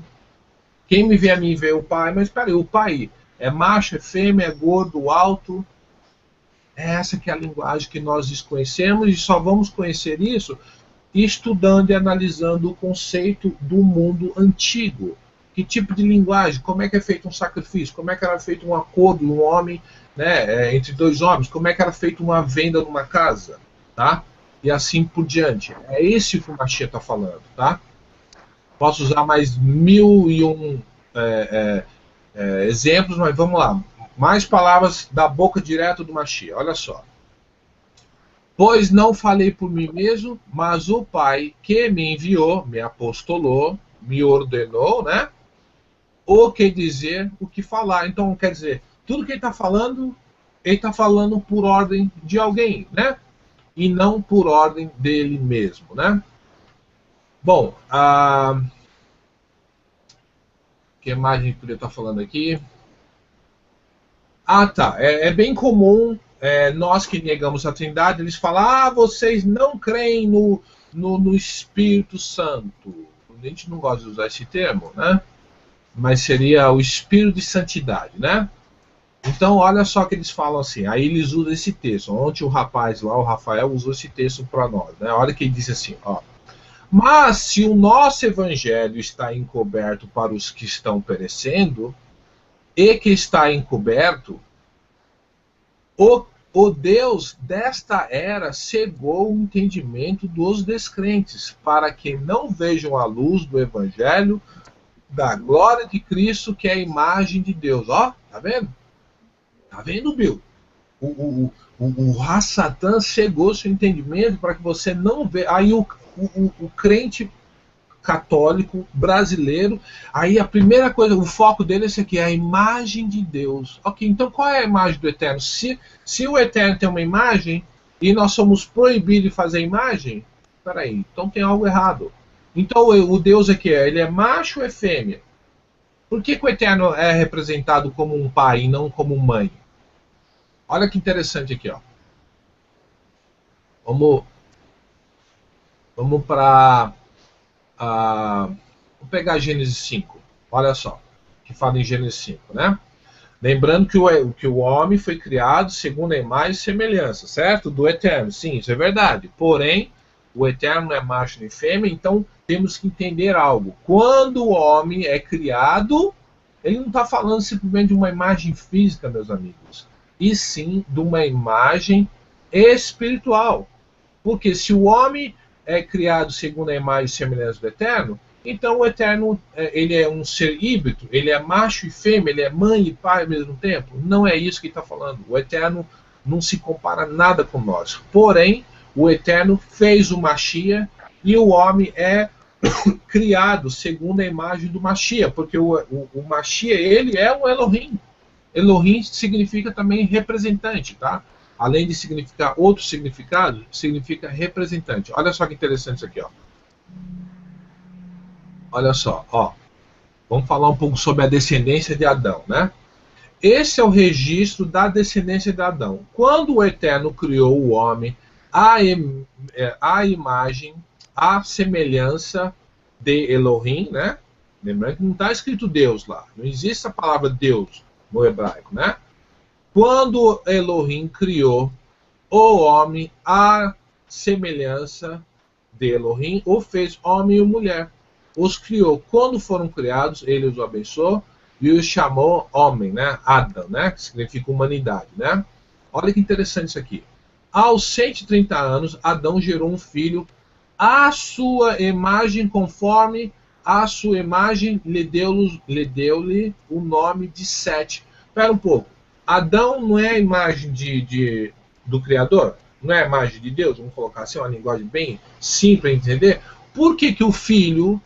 Quem me vê a mim, vê o Pai. Mas, espera aí, o Pai é macho, é fêmea, é gordo, alto? Essa que é a linguagem que nós desconhecemos e só vamos conhecer isso estudando e analisando o conceito do mundo antigo. Que tipo de linguagem? Como é que é feito um sacrifício? Como é que era feito um acordo, um homem, né, entre dois homens? Como é que era feita uma venda numa casa? Tá? E assim por diante. É esse que o Mashiach está falando, tá? Posso usar mais 1001 exemplos, mas vamos lá. Mais palavras da boca direta do Mashiach. Olha só. Pois não falei por mim mesmo, mas o Pai que me enviou, me apostolou, me ordenou, né? O que dizer, o que falar. Então, quer dizer, tudo que ele está falando por ordem de alguém, né? E não por ordem dele mesmo, né? Bom, que mais a gente poderia estar falando aqui? Ah, tá. É bem comum nós que negamos a Trindade, eles falam, vocês não creem no Espírito Santo. A gente não gosta de usar esse termo, né? Mas seria o Espírito de Santidade, né? Então, olha só que eles falam assim, aí eles usam esse texto. Ontem o rapaz lá, o Rafael, usou esse texto para nós, né? Olha que ele diz assim, ó. Mas se o nosso evangelho está encoberto para os que estão perecendo, e que está encoberto, o Deus desta era cegou o entendimento dos descrentes, para que não vejam a luz do evangelho da glória de Cristo, que é a imagem de Deus. Ó, tá vendo? Tá vendo, Bill? O Satã cegou seu entendimento para que você não veja. Aí o crente católico brasileiro, aí a primeira coisa, o foco dele é esse aqui, é a imagem de Deus. Ok, então qual é a imagem do Eterno? Se o Eterno tem uma imagem e nós somos proibidos de fazer imagem, peraí, então tem algo errado. Então o Deus aqui ele é macho ou é fêmea? Por que o Eterno é representado como um pai e não como mãe? Olha que interessante aqui, ó. Vamos para vou pegar Gênesis 5. Olha só, que fala em Gênesis 5, né? Lembrando que o homem foi criado segundo a imagem e semelhança, certo? Do Eterno. Sim, isso é verdade. Porém, o Eterno não é macho nem fêmea, então temos que entender algo. Quando o homem é criado, ele não está falando simplesmente de uma imagem física, meus amigos, e sim de uma imagem espiritual. Porque se o homem é criado segundo a imagem e semelhança do Eterno, então o Eterno ele é um ser híbrido, ele é macho e fêmea, ele é mãe e pai ao mesmo tempo. Não é isso que ele está falando. O Eterno não se compara nada com nós. Porém, o Eterno fez o Mashiach e o homem é criado segundo a imagem do Mashiach, porque o Mashiach ele é um Elohim. Elohim significa também representante, tá? Além de significar outro significado, significa representante. Olha só que interessante isso aqui, ó. Olha só, ó. Vamos falar um pouco sobre a descendência de Adão, né? Esse é o registro da descendência de Adão. Quando o Eterno criou o homem, a imagem, a semelhança de Elohim, né? Lembrando que não está escrito Deus lá. Não existe a palavra Deus no hebraico, né? Quando Elohim criou o homem, a semelhança de Elohim, o fez homem e mulher. Os criou. Quando foram criados, ele os abençoou e o chamou homem, né? Adam, né? Que significa humanidade, né? Olha que interessante isso aqui. Aos 130 anos, Adão gerou um filho à sua imagem, conforme a sua imagem, lhe deu-lhe o nome de Sete. Espera um pouco. Adão não é a imagem do Criador? Não é a imagem de Deus? Vamos colocar assim, uma linguagem bem simples para entender. Por que que o filho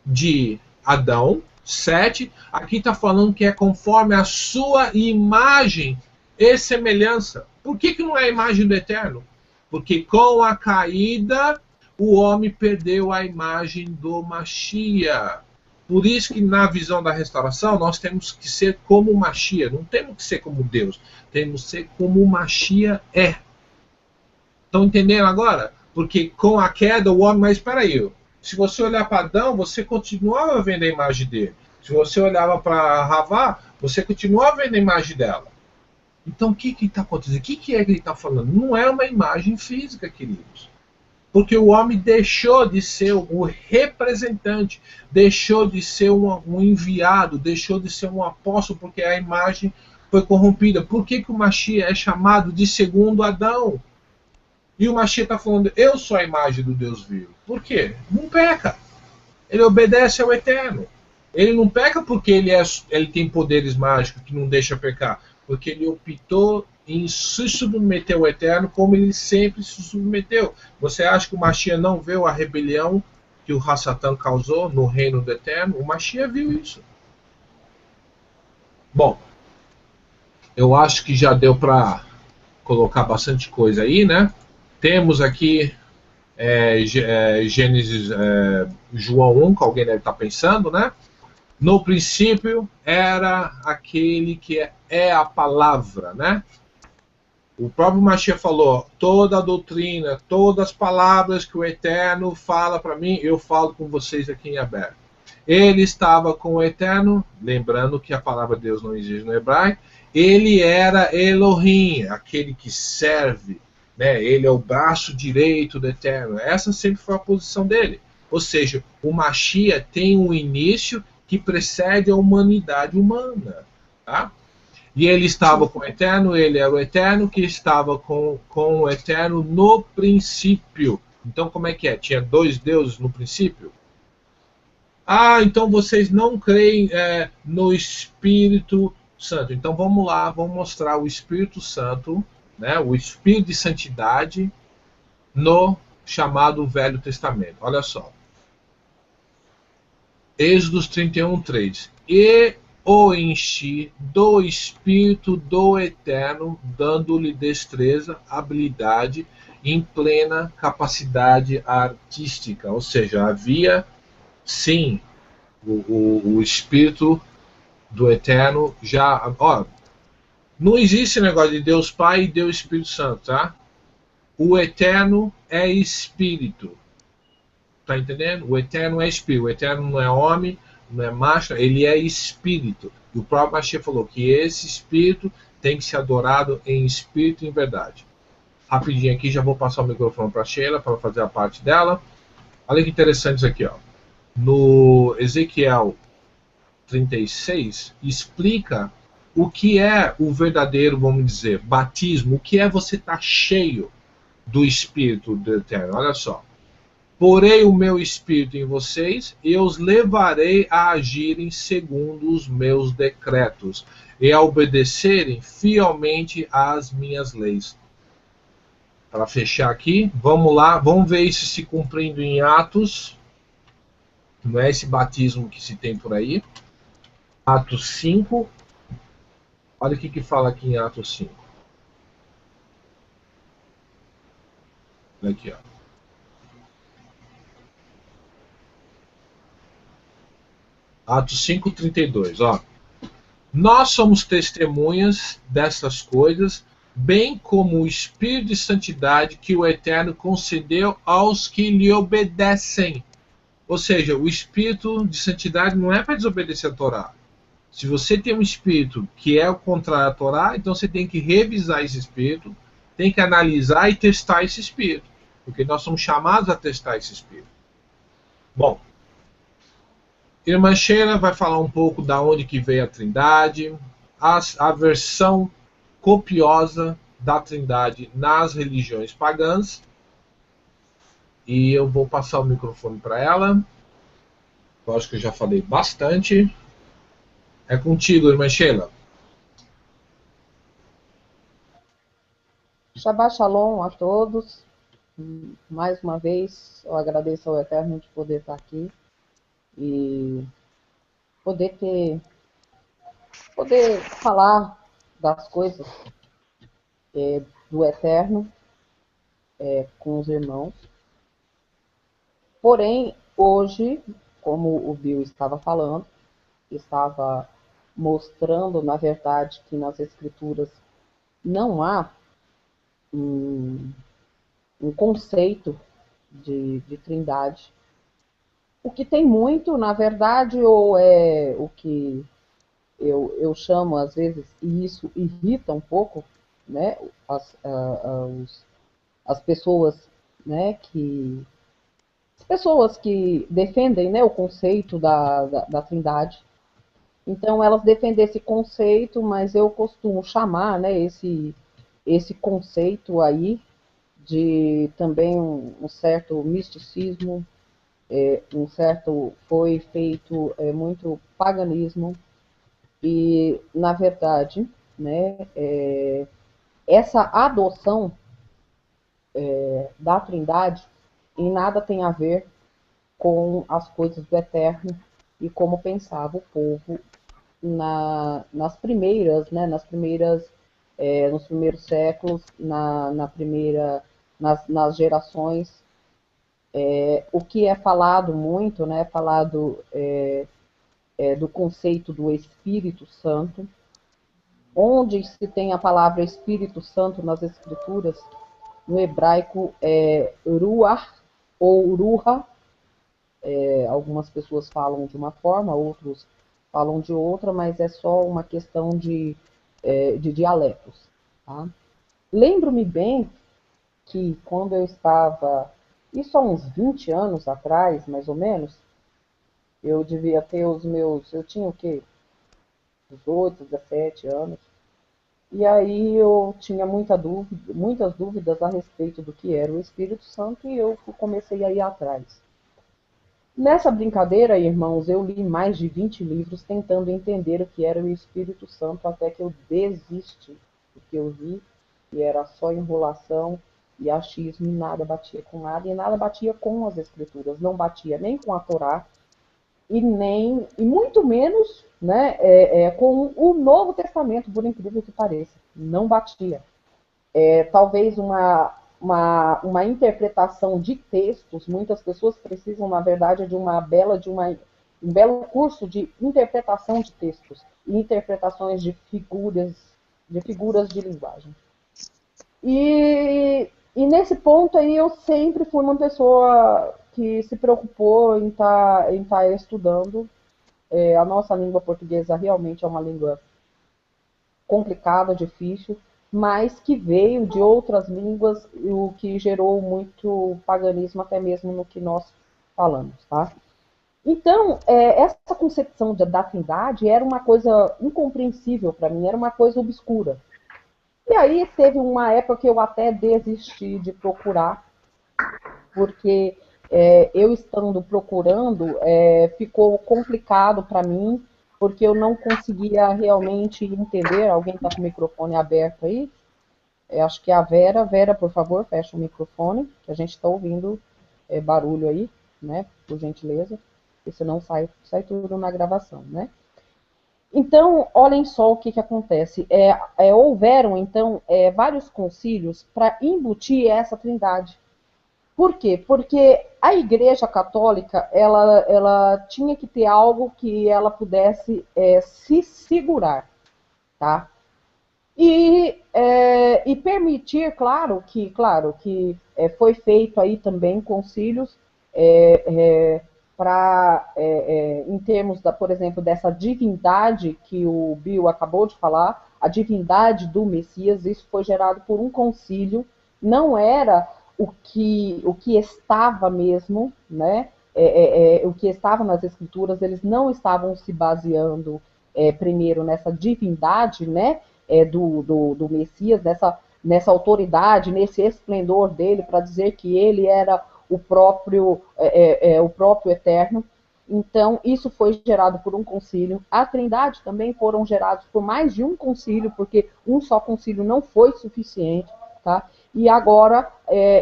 de Adão, Sete, aqui está falando que é conforme a sua imagem e semelhança? Por que que não é a imagem do Eterno? Porque com a caída, o homem perdeu a imagem do Mashiach. Por isso que na visão da restauração, nós temos que ser como o Mashiach. Não temos que ser como Deus. Temos que ser como o Mashiach é. Estão entendendo agora? Porque com a queda, o homem... Mas espera aí. Se você olhar para Adão, você continuava vendo a imagem dele. Se você olhava para Havá, você continuava vendo a imagem dela. Então, o que está acontecendo? O que é que ele está falando? Não é uma imagem física, queridos. Porque o homem deixou de ser o representante, deixou de ser um enviado, deixou de ser um apóstolo, porque a imagem foi corrompida. Por que que o Mashiach é chamado de segundo Adão? E o Mashiach está falando, eu sou a imagem do Deus vivo. Por quê? Não peca. Ele obedece ao Eterno. Ele não peca porque ele tem poderes mágicos que não deixa pecar. Porque ele optou em se submeter ao Eterno como ele sempre se submeteu. Você acha que o Mashiach não viu a rebelião que o Hassatan causou no reino do Eterno? O Mashiach viu isso. Bom, eu acho que já deu para colocar bastante coisa aí, né? Temos aqui Gênesis, João 1, que alguém deve estar pensando, né? No princípio era aquele que é a palavra, né? O próprio Mashiach falou, toda a doutrina, todas as palavras que o Eterno fala para mim, eu falo com vocês aqui em aberto. Ele estava com o Eterno, lembrando que a palavra Deus não existe no hebraico, ele era Elohim, aquele que serve, né? Ele é o braço direito do Eterno. Essa sempre foi a posição dele. Ou seja, o Mashiach tem um início que precede a humanidade humana, tá? E ele estava com o Eterno, ele era o Eterno que estava com o Eterno no princípio. Então como é que é? Tinha dois deuses no princípio? Ah, então vocês não creem no Espírito Santo. Então vamos lá, vamos mostrar o Espírito Santo, né, o Espírito de Santidade no chamado Velho Testamento. Olha só. Êxodo 31:3. E o enchi do Espírito do Eterno, dando-lhe destreza, habilidade em plena capacidade artística. Ou seja, havia, sim, o Espírito do Eterno já... Ó, não existe negócio de Deus Pai e Deus Espírito Santo, tá? O Eterno é Espírito. Tá entendendo? O Eterno é Espírito. O Eterno não é homem, não é macho, ele é Espírito. E o próprio Mashiach falou que esse Espírito tem que ser adorado em Espírito e em verdade. Rapidinho aqui, já vou passar o microfone para a Sheila para fazer a parte dela. Olha que interessante isso aqui, ó. No Ezequiel 36, explica o que é o verdadeiro, vamos dizer, batismo. O que é você estar cheio do Espírito do Eterno. Olha só. Porei o meu Espírito em vocês e os levarei a agirem segundo os meus decretos e a obedecerem fielmente às minhas leis. Para fechar aqui, vamos lá, vamos ver isso se cumprindo em Atos. Não é esse batismo que se tem por aí. Atos 5. Olha o que fala aqui em Atos 5. Aqui, ó. Atos 5:32, ó. Nós somos testemunhas dessas coisas, bem como o Espírito de Santidade que o Eterno concedeu aos que lhe obedecem. Ou seja, o Espírito de Santidade não é para desobedecer a Torá. Se você tem um Espírito que é o contrário à Torá, então você tem que revisar esse Espírito, tem que analisar e testar esse Espírito. Porque nós somos chamados a testar esse Espírito. Bom, Irmã Sheila vai falar um pouco da onde que veio a Trindade, a versão copiosa da Trindade nas religiões pagãs. E eu vou passar o microfone para ela. Eu acho que eu já falei bastante. É contigo, irmã Sheila. Shabbat Shalom a todos. Mais uma vez, eu agradeço ao Eterno de poder estar aqui e poder falar das coisas do Eterno com os irmãos. Porém, hoje, como o Bill estava falando, estava mostrando, na verdade, que nas Escrituras não há um conceito de trindade. O que tem muito, na verdade, ou é o que eu chamo, às vezes, e isso irrita um pouco, né, as pessoas, né, as pessoas que defendem, né, o conceito da trindade. Então, elas defendem esse conceito, mas eu costumo chamar, né, esse conceito aí de também um certo misticismo, um certo, foi feito muito paganismo, e, na verdade, né, essa adoção da Trindade em nada tem a ver com as coisas do Eterno e como pensava o povo nas primeiras, né, nos primeiros séculos, nas gerações. O que é falado muito, né, falado do conceito do Espírito Santo, onde se tem a palavra Espírito Santo nas Escrituras, no hebraico é Ruach ou Ruha. Algumas pessoas falam de uma forma, outros falam de outra, mas é só uma questão de dialetos. Tá? Lembro-me bem que quando eu estava, isso há uns 20 anos atrás, mais ou menos, eu devia ter eu tinha o quê? 18, 17 anos. E aí eu tinha muitas dúvidas a respeito do que era o Espírito Santo e eu comecei a ir atrás. Nessa brincadeira, irmãos, eu li mais de 20 livros tentando entender o que era o Espírito Santo, até que eu desisti, porque eu vi que era só enrolação e achismo, e nada batia com nada, e nada batia com as Escrituras, não batia nem com a Torá, e muito menos, né, com o Novo Testamento, por incrível que pareça, não batia. Talvez uma interpretação de textos, muitas pessoas precisam, na verdade, de um belo curso de interpretação de textos e interpretações de figuras de linguagem. E nesse ponto aí eu sempre fui uma pessoa que se preocupou em tá estudando. A nossa língua portuguesa realmente é uma língua complicada, difícil, mas que veio de outras línguas, o que gerou muito paganismo até mesmo no que nós falamos, tá? Então, essa concepção da Trindade era uma coisa incompreensível para mim, era uma coisa obscura. E aí teve uma época que eu até desisti de procurar, porque eu estando procurando, ficou complicado para mim, porque eu não conseguia realmente entender. Alguém está com o microfone aberto aí? Acho que é a Vera. Vera, por favor, fecha o microfone, que a gente está ouvindo barulho aí, né? Por gentileza, porque senão sai tudo na gravação, né? Então, olhem só o que acontece. Houveram, então, vários concílios para embutir essa trindade. Por quê? Porque a Igreja Católica, ela tinha que ter algo que ela pudesse se segurar, tá? E permitir, claro que foi feito aí também concílios em termos, por exemplo, dessa divindade que o Bill acabou de falar, a divindade do Messias. Isso foi gerado por um concílio, não era o que estava mesmo, né, o que estava nas escrituras, eles não estavam se baseando primeiro nessa divindade, né, do Messias, nessa autoridade, nesse esplendor dele, para dizer que ele era o próprio Eterno. Então, isso foi gerado por um concílio. A Trindade também foram gerados por mais de um concílio, porque um só concílio não foi suficiente, tá? E agora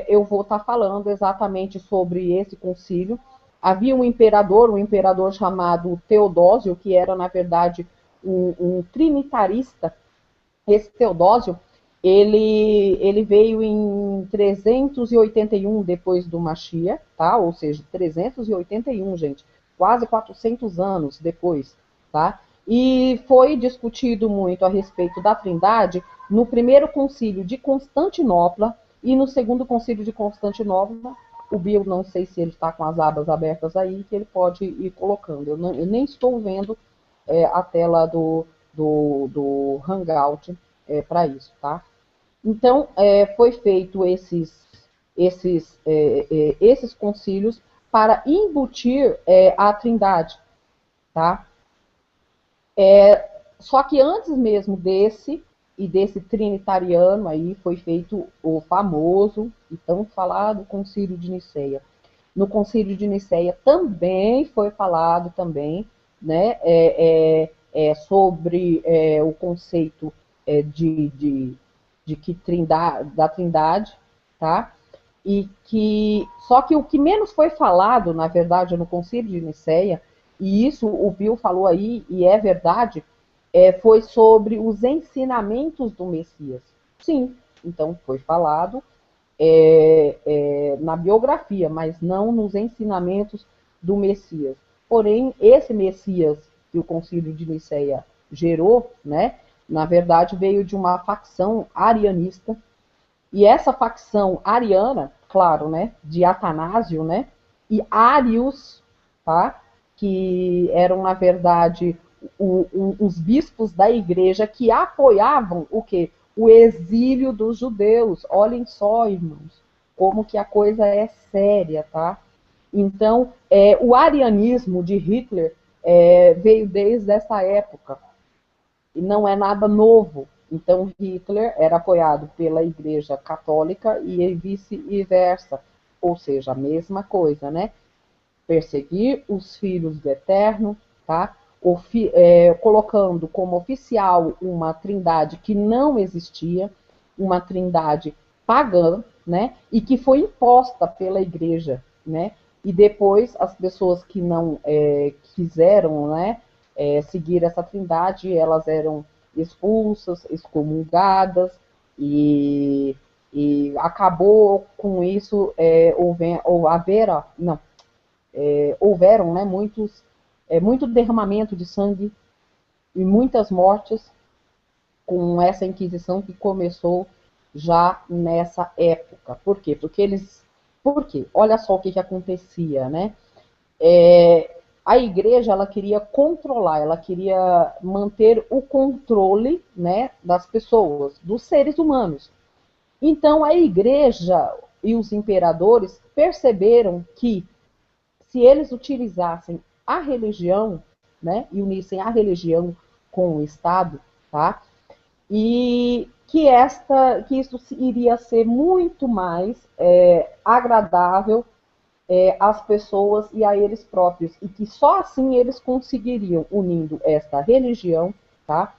eu vou estar falando exatamente sobre esse concílio. Havia um imperador chamado Teodósio, que era, na verdade, um trinitarista. Esse Teodósio, ele veio em 381 depois do Mashiach, tá? Ou seja, 381, gente, quase 400 anos depois, tá? E foi discutido muito a respeito da Trindade no primeiro concílio de Constantinopla e no segundo concílio de Constantinopla. O Bill, não sei se ele está com as abas abertas aí, que ele pode ir colocando. Eu nem estou vendo a tela do Hangout para isso, tá? Então, foi feito esses concílios para embutir a Trindade, tá? Só que antes mesmo desse trinitariano aí foi feito o famoso e tão falado Concílio de Nicéia. No Concílio de Nicéia também foi falado também, né, sobre o conceito da Trindade, tá? Só que o que menos foi falado, na verdade, no Concílio de Nicéia, e isso o Bill falou aí, e é verdade, foi sobre os ensinamentos do Messias. Sim, então foi falado na biografia, mas não nos ensinamentos do Messias. Porém, esse Messias que o Concílio de Nicéia gerou, né, na verdade veio de uma facção arianista, e essa facção ariana, claro, né, de Atanásio, né, e Arius, tá, que eram, na verdade, os bispos da igreja que apoiavam o quê? O exílio dos judeus. Olhem só, irmãos, como que a coisa é séria, tá? Então, o arianismo de Hitler veio desde essa época, e não é nada novo. Então, Hitler era apoiado pela Igreja Católica e vice-versa, ou seja, a mesma coisa, né? Perseguir os filhos do Eterno, tá? Colocando como oficial uma trindade que não existia, uma trindade pagã, né? E que foi imposta pela Igreja, né? E depois as pessoas que não quiseram, né, seguir essa trindade, elas eram expulsas, excomungadas, e acabou com isso houveram, né, muito derramamento de sangue e muitas mortes com essa Inquisição que começou já nessa época. Por quê? Porque olha só o que acontecia, né? A igreja, ela queria controlar, ela queria manter o controle, né, das pessoas, dos seres humanos. Então, a igreja e os imperadores perceberam que se eles utilizassem a religião, né, e unissem a religião com o Estado, tá, e que isso iria ser muito mais agradável às pessoas e a eles próprios, e que só assim eles conseguiriam, unindo esta religião, tá,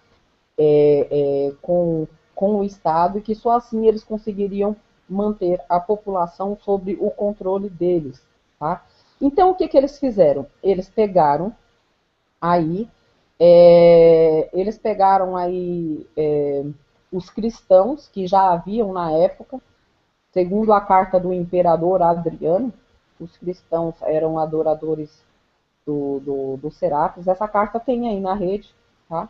com o Estado, e que só assim eles conseguiriam manter a população sob o controle deles, tá? Então, o que eles fizeram? Eles pegaram aí os cristãos que já haviam na época, segundo a carta do imperador Adriano, os cristãos eram adoradores do Serapis. Essa carta tem aí na rede, tá?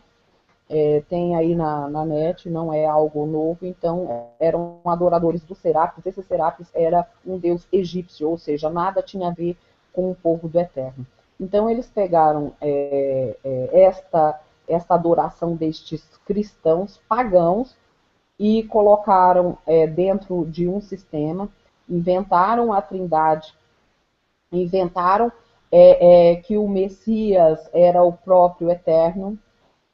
Tem aí na net, não é algo novo. Então, eram adoradores do Serapis. Esse Serapis era um deus egípcio, ou seja, nada tinha a ver com o povo do Eterno. Então, eles pegaram esta adoração destes cristãos pagãos e colocaram dentro de um sistema, inventaram a Trindade inventaram que o Messias era o próprio Eterno,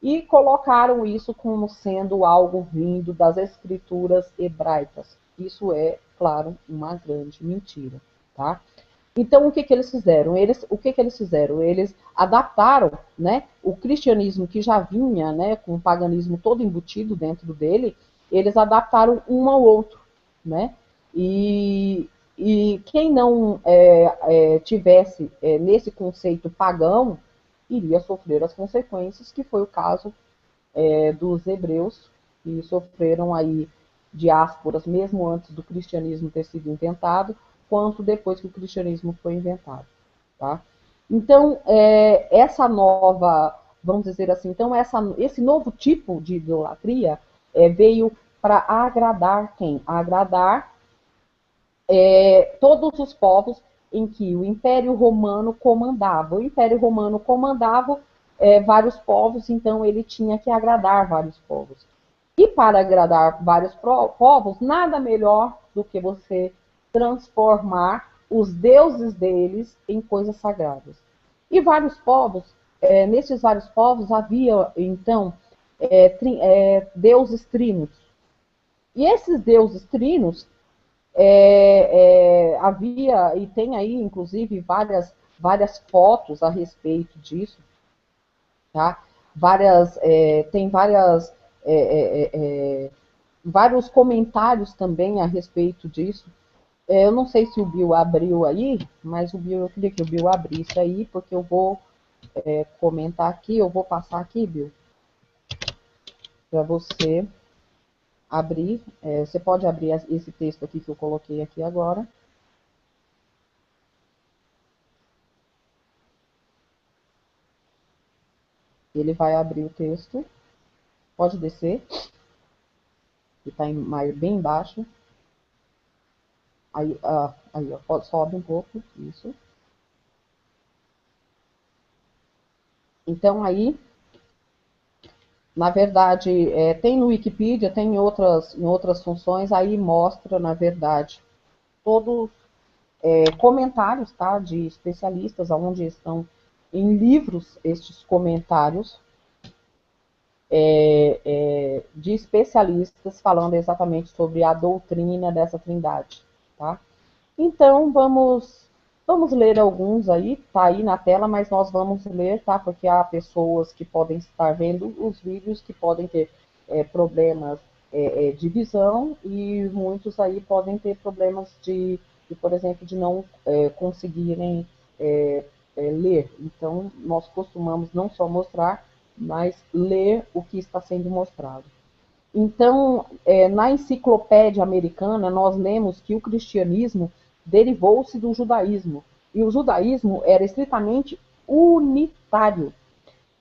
e colocaram isso como sendo algo vindo das escrituras hebraicas. Isso é, claro, uma grande mentira, tá? Então, o que eles fizeram? Eles adaptaram, né, o cristianismo que já vinha, né, com o paganismo todo embutido dentro dele, eles adaptaram um ao outro, né? E quem não tivesse nesse conceito pagão, iria sofrer as consequências, que foi o caso dos hebreus, que sofreram aí diásporas, mesmo antes do cristianismo ter sido inventado, quanto depois que o cristianismo foi inventado. Tá? Então, essa nova, vamos dizer assim, então esse novo tipo de idolatria veio para agradar quem? Agradar todos os povos em que o Império Romano comandava. O Império Romano comandava vários povos, então ele tinha que agradar vários povos. E para agradar vários povos, nada melhor do que você transformar os deuses deles em coisas sagradas. E vários povos, nesses vários povos havia, então, deuses trinos. E esses deuses trinos, havia, e tem aí, inclusive, várias fotos a respeito disso, tá? Tem vários comentários também a respeito disso. Eu não sei se o Bill abriu aí, mas eu queria que o Bill abrisse aí, porque eu vou comentar aqui, eu vou passar aqui, Bill, para você abrir. Você pode abrir esse texto aqui que eu coloquei aqui agora. Ele vai abrir o texto. Pode descer. Que está bem embaixo. Aí, ó, sobe um pouco. Isso. Então, aí, na verdade, tem no Wikipedia, tem em outras funções, aí mostra, na verdade, todos comentários, tá, de especialistas, onde estão em livros estes comentários de especialistas falando exatamente sobre a doutrina dessa trindade, tá? Então, vamos ler alguns aí, tá aí na tela, mas nós vamos ler, tá? Porque há pessoas que podem estar vendo os vídeos que podem ter problemas de visão, e muitos aí podem ter problemas por exemplo, de não conseguirem ler. Então, nós costumamos não só mostrar, mas ler o que está sendo mostrado. Então, na enciclopédia americana, nós lemos que o cristianismo derivou-se do judaísmo, e o judaísmo era estritamente unitário.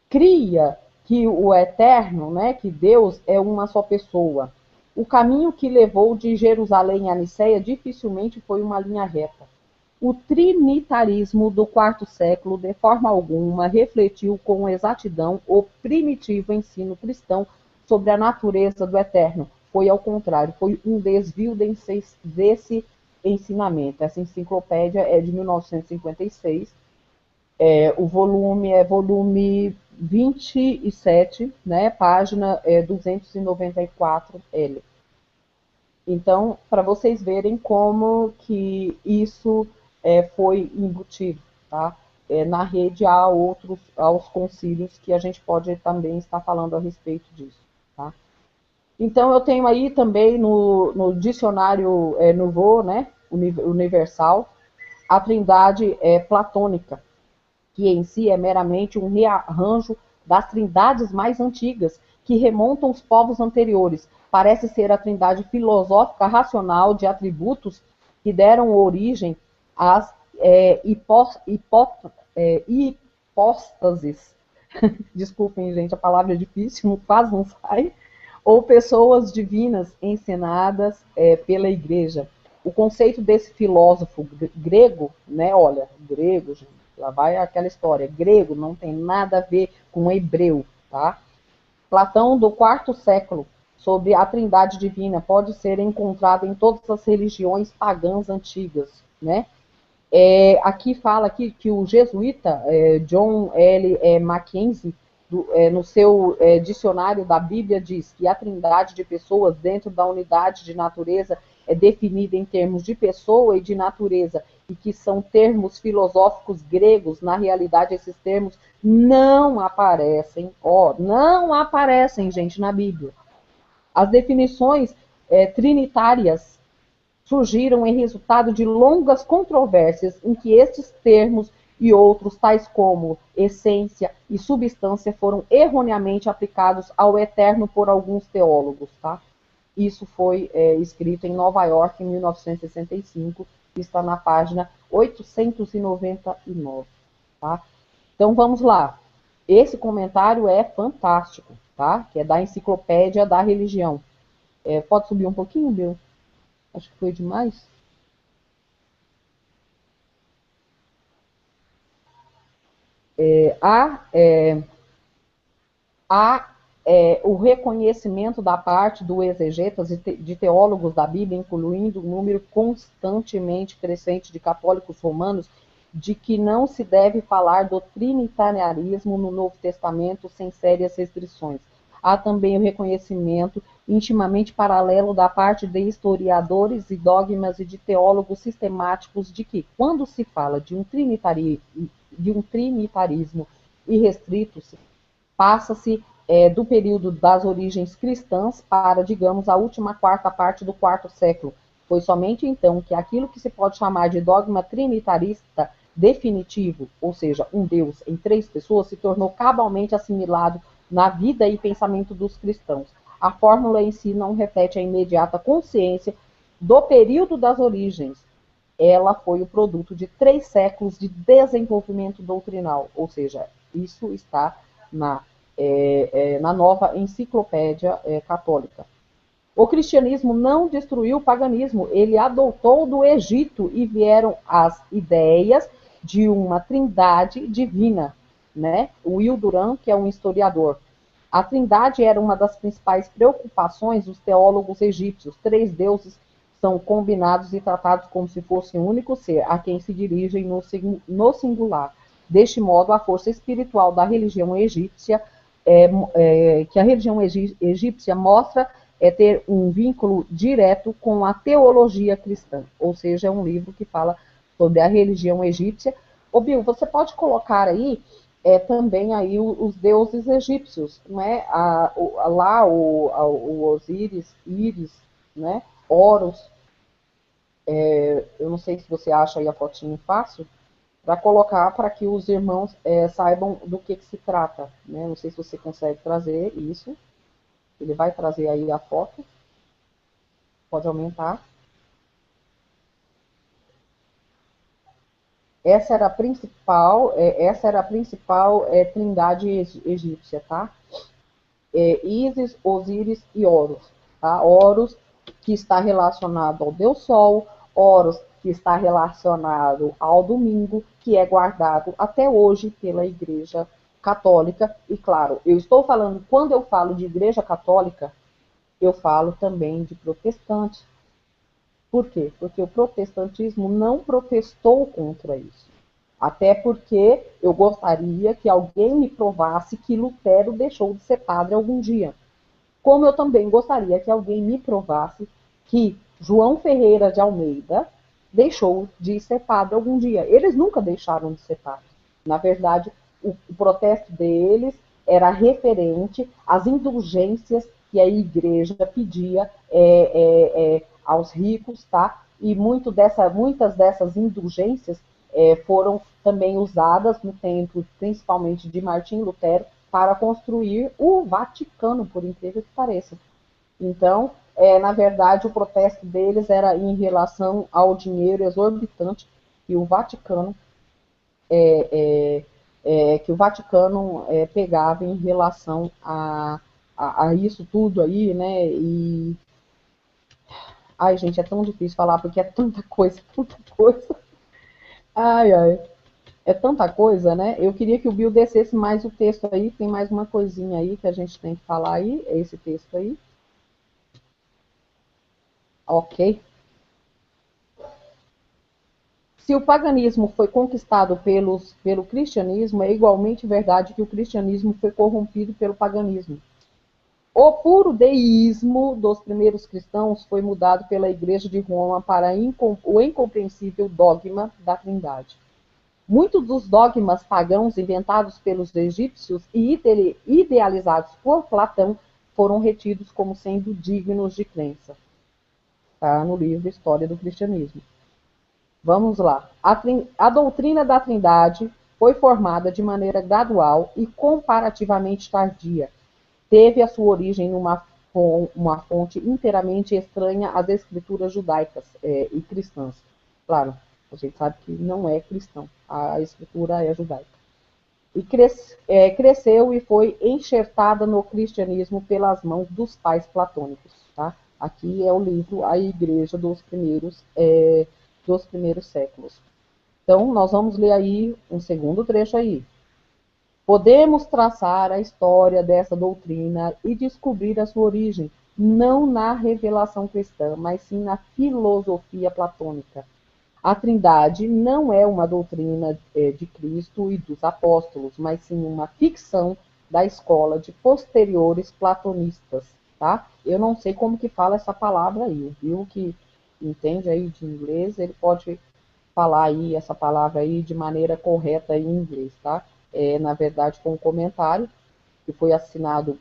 Cria que o eterno, né, que Deus é uma só pessoa. O caminho que levou de Jerusalém a Nicéia dificilmente foi uma linha reta. O trinitarismo do quarto século, de forma alguma, refletiu com exatidão o primitivo ensino cristão sobre a natureza do eterno. Foi ao contrário, foi um desvio desse ensinamento. Essa enciclopédia é de 1956. O volume é volume 27, né, página 294L. Então, para vocês verem como que isso foi embutido, tá? Na rede há aos concílios que a gente pode também estar falando a respeito disso, tá? Então, eu tenho aí também no dicionário Nouveau, né, universal, a trindade platônica, que em si é meramente um rearranjo das trindades mais antigas, que remontam aos povos anteriores. Parece ser a trindade filosófica racional de atributos que deram origem às hipóstases. Desculpem, gente, a palavra é difícil, quase não sai. Ou pessoas divinas ensinadas pela igreja. O conceito desse filósofo grego, né, olha, grego, gente, lá vai aquela história, grego não tem nada a ver com hebreu, tá? Platão, do quarto século, sobre a trindade divina, pode ser encontrado em todas as religiões pagãs antigas, né? Aqui fala aqui que o jesuíta John L. Mackenzie, no seu dicionário da Bíblia, diz que a trindade de pessoas dentro da unidade de natureza é definida em termos de pessoa e de natureza, e que são termos filosóficos gregos. Na realidade, esses termos não aparecem, não aparecem, gente, na Bíblia. As definições trinitárias surgiram em resultado de longas controvérsias em que estes termos e outros, tais como essência e substância, foram erroneamente aplicados ao eterno por alguns teólogos, tá? Isso foi escrito em Nova York, em 1965, está na página 899, tá? Então, vamos lá. Esse comentário é fantástico, tá? Que é da Enciclopédia da Religião. Pode subir um pouquinho, Bill? Acho que foi demais. O reconhecimento da parte do exegetas e de teólogos da Bíblia, incluindo um número constantemente crescente de católicos romanos, de que não se deve falar do trinitarianismo no Novo Testamento sem sérias restrições. Há também o reconhecimento intimamente paralelo da parte de historiadores e dogmas e de teólogos sistemáticos de que, quando se fala de um trinitarismo irrestrito, passa-se do período das origens cristãs para, digamos, a última quarta parte do quarto século. Foi somente então que aquilo que se pode chamar de dogma trinitarista definitivo, ou seja, um Deus em três pessoas, se tornou cabalmente assimilado na vida e pensamento dos cristãos. A fórmula em si não reflete a imediata consciência do período das origens. Ela foi o produto de 3 séculos de desenvolvimento doutrinal, ou seja, isso está na nova enciclopédia católica. O cristianismo não destruiu o paganismo, ele adotou do Egito e vieram as ideias de uma trindade divina, né? O Will Durant, que é um historiador. A trindade era uma das principais preocupações dos teólogos egípcios. 3 deuses são combinados e tratados como se fosse um único ser, a quem se dirigem no singular. Deste modo, a força espiritual da religião egípcia, que a religião egípcia mostra ter um vínculo direto com a teologia cristã, ou seja, é um livro que fala sobre a religião egípcia. Ô Bill, você pode colocar aí também aí os deuses egípcios, né? Lá o Osíris, Íris, né? Horus. Eu não sei se você acha aí a fotinho fácil, para colocar para que os irmãos saibam do que se trata, né? Não sei se você consegue trazer isso. Ele vai trazer aí a foto. Pode aumentar. Essa era a principal trindade egípcia, tá? Ísis, Osíris e Horus, tá? Horus, que está relacionado ao Deus Sol, Horus, que está relacionado ao domingo, que é guardado até hoje pela Igreja Católica. E claro, eu estou falando, quando eu falo de Igreja Católica, eu falo também de protestante. Por quê? Porque o protestantismo não protestou contra isso. Até porque eu gostaria que alguém me provasse que Lutero deixou de ser padre algum dia. Como eu também gostaria que alguém me provasse que João Ferreira de Almeida deixou de ser padre algum dia. Eles nunca deixaram de ser padre. Na verdade, o protesto deles era referente às indulgências que a igreja pedia aos ricos, tá? E muitas dessas indulgências foram também usadas no tempo, principalmente de Martim Lutero, para construir o Vaticano, por incrível que pareça. Então, na verdade, o protesto deles era em relação ao dinheiro exorbitante que o Vaticano pegava em relação a isso tudo aí, né? E ai, gente, é tão difícil falar porque é tanta coisa, tanta coisa. Ai, ai. É tanta coisa, né? Eu queria que o Bill descesse mais o texto aí, tem mais uma coisinha aí que a gente tem que falar aí, é esse texto aí. Ok. Se o paganismo foi conquistado pelo cristianismo, é igualmente verdade que o cristianismo foi corrompido pelo paganismo. O puro deísmo dos primeiros cristãos foi mudado pela Igreja de Roma para o incompreensível dogma da Trindade. Muitos dos dogmas pagãos inventados pelos egípcios e idealizados por Platão foram retidos como sendo dignos de crença. Está no livro História do Cristianismo. Vamos lá. A doutrina da Trindade foi formada de maneira gradual e comparativamente tardia. Teve a sua origem numa uma fonte inteiramente estranha às escrituras judaicas e cristãs. Claro, a gente sabe que não é cristão, a escritura é judaica. E cresceu e foi enxertada no cristianismo pelas mãos dos pais platônicos. Tá? Aqui é o livro A Igreja dos Primeiros Séculos. Então, nós vamos ler aí um segundo trecho aí. Podemos traçar a história dessa doutrina e descobrir a sua origem, não na revelação cristã, mas sim na filosofia platônica. A Trindade não é uma doutrina de Cristo e dos apóstolos, mas sim uma ficção da escola de posteriores platonistas, tá? Eu não sei como que fala essa palavra aí, viu? Que entende aí de inglês, ele pode falar aí essa palavra aí de maneira correta em inglês, tá? Na verdade, com um comentário que foi assinado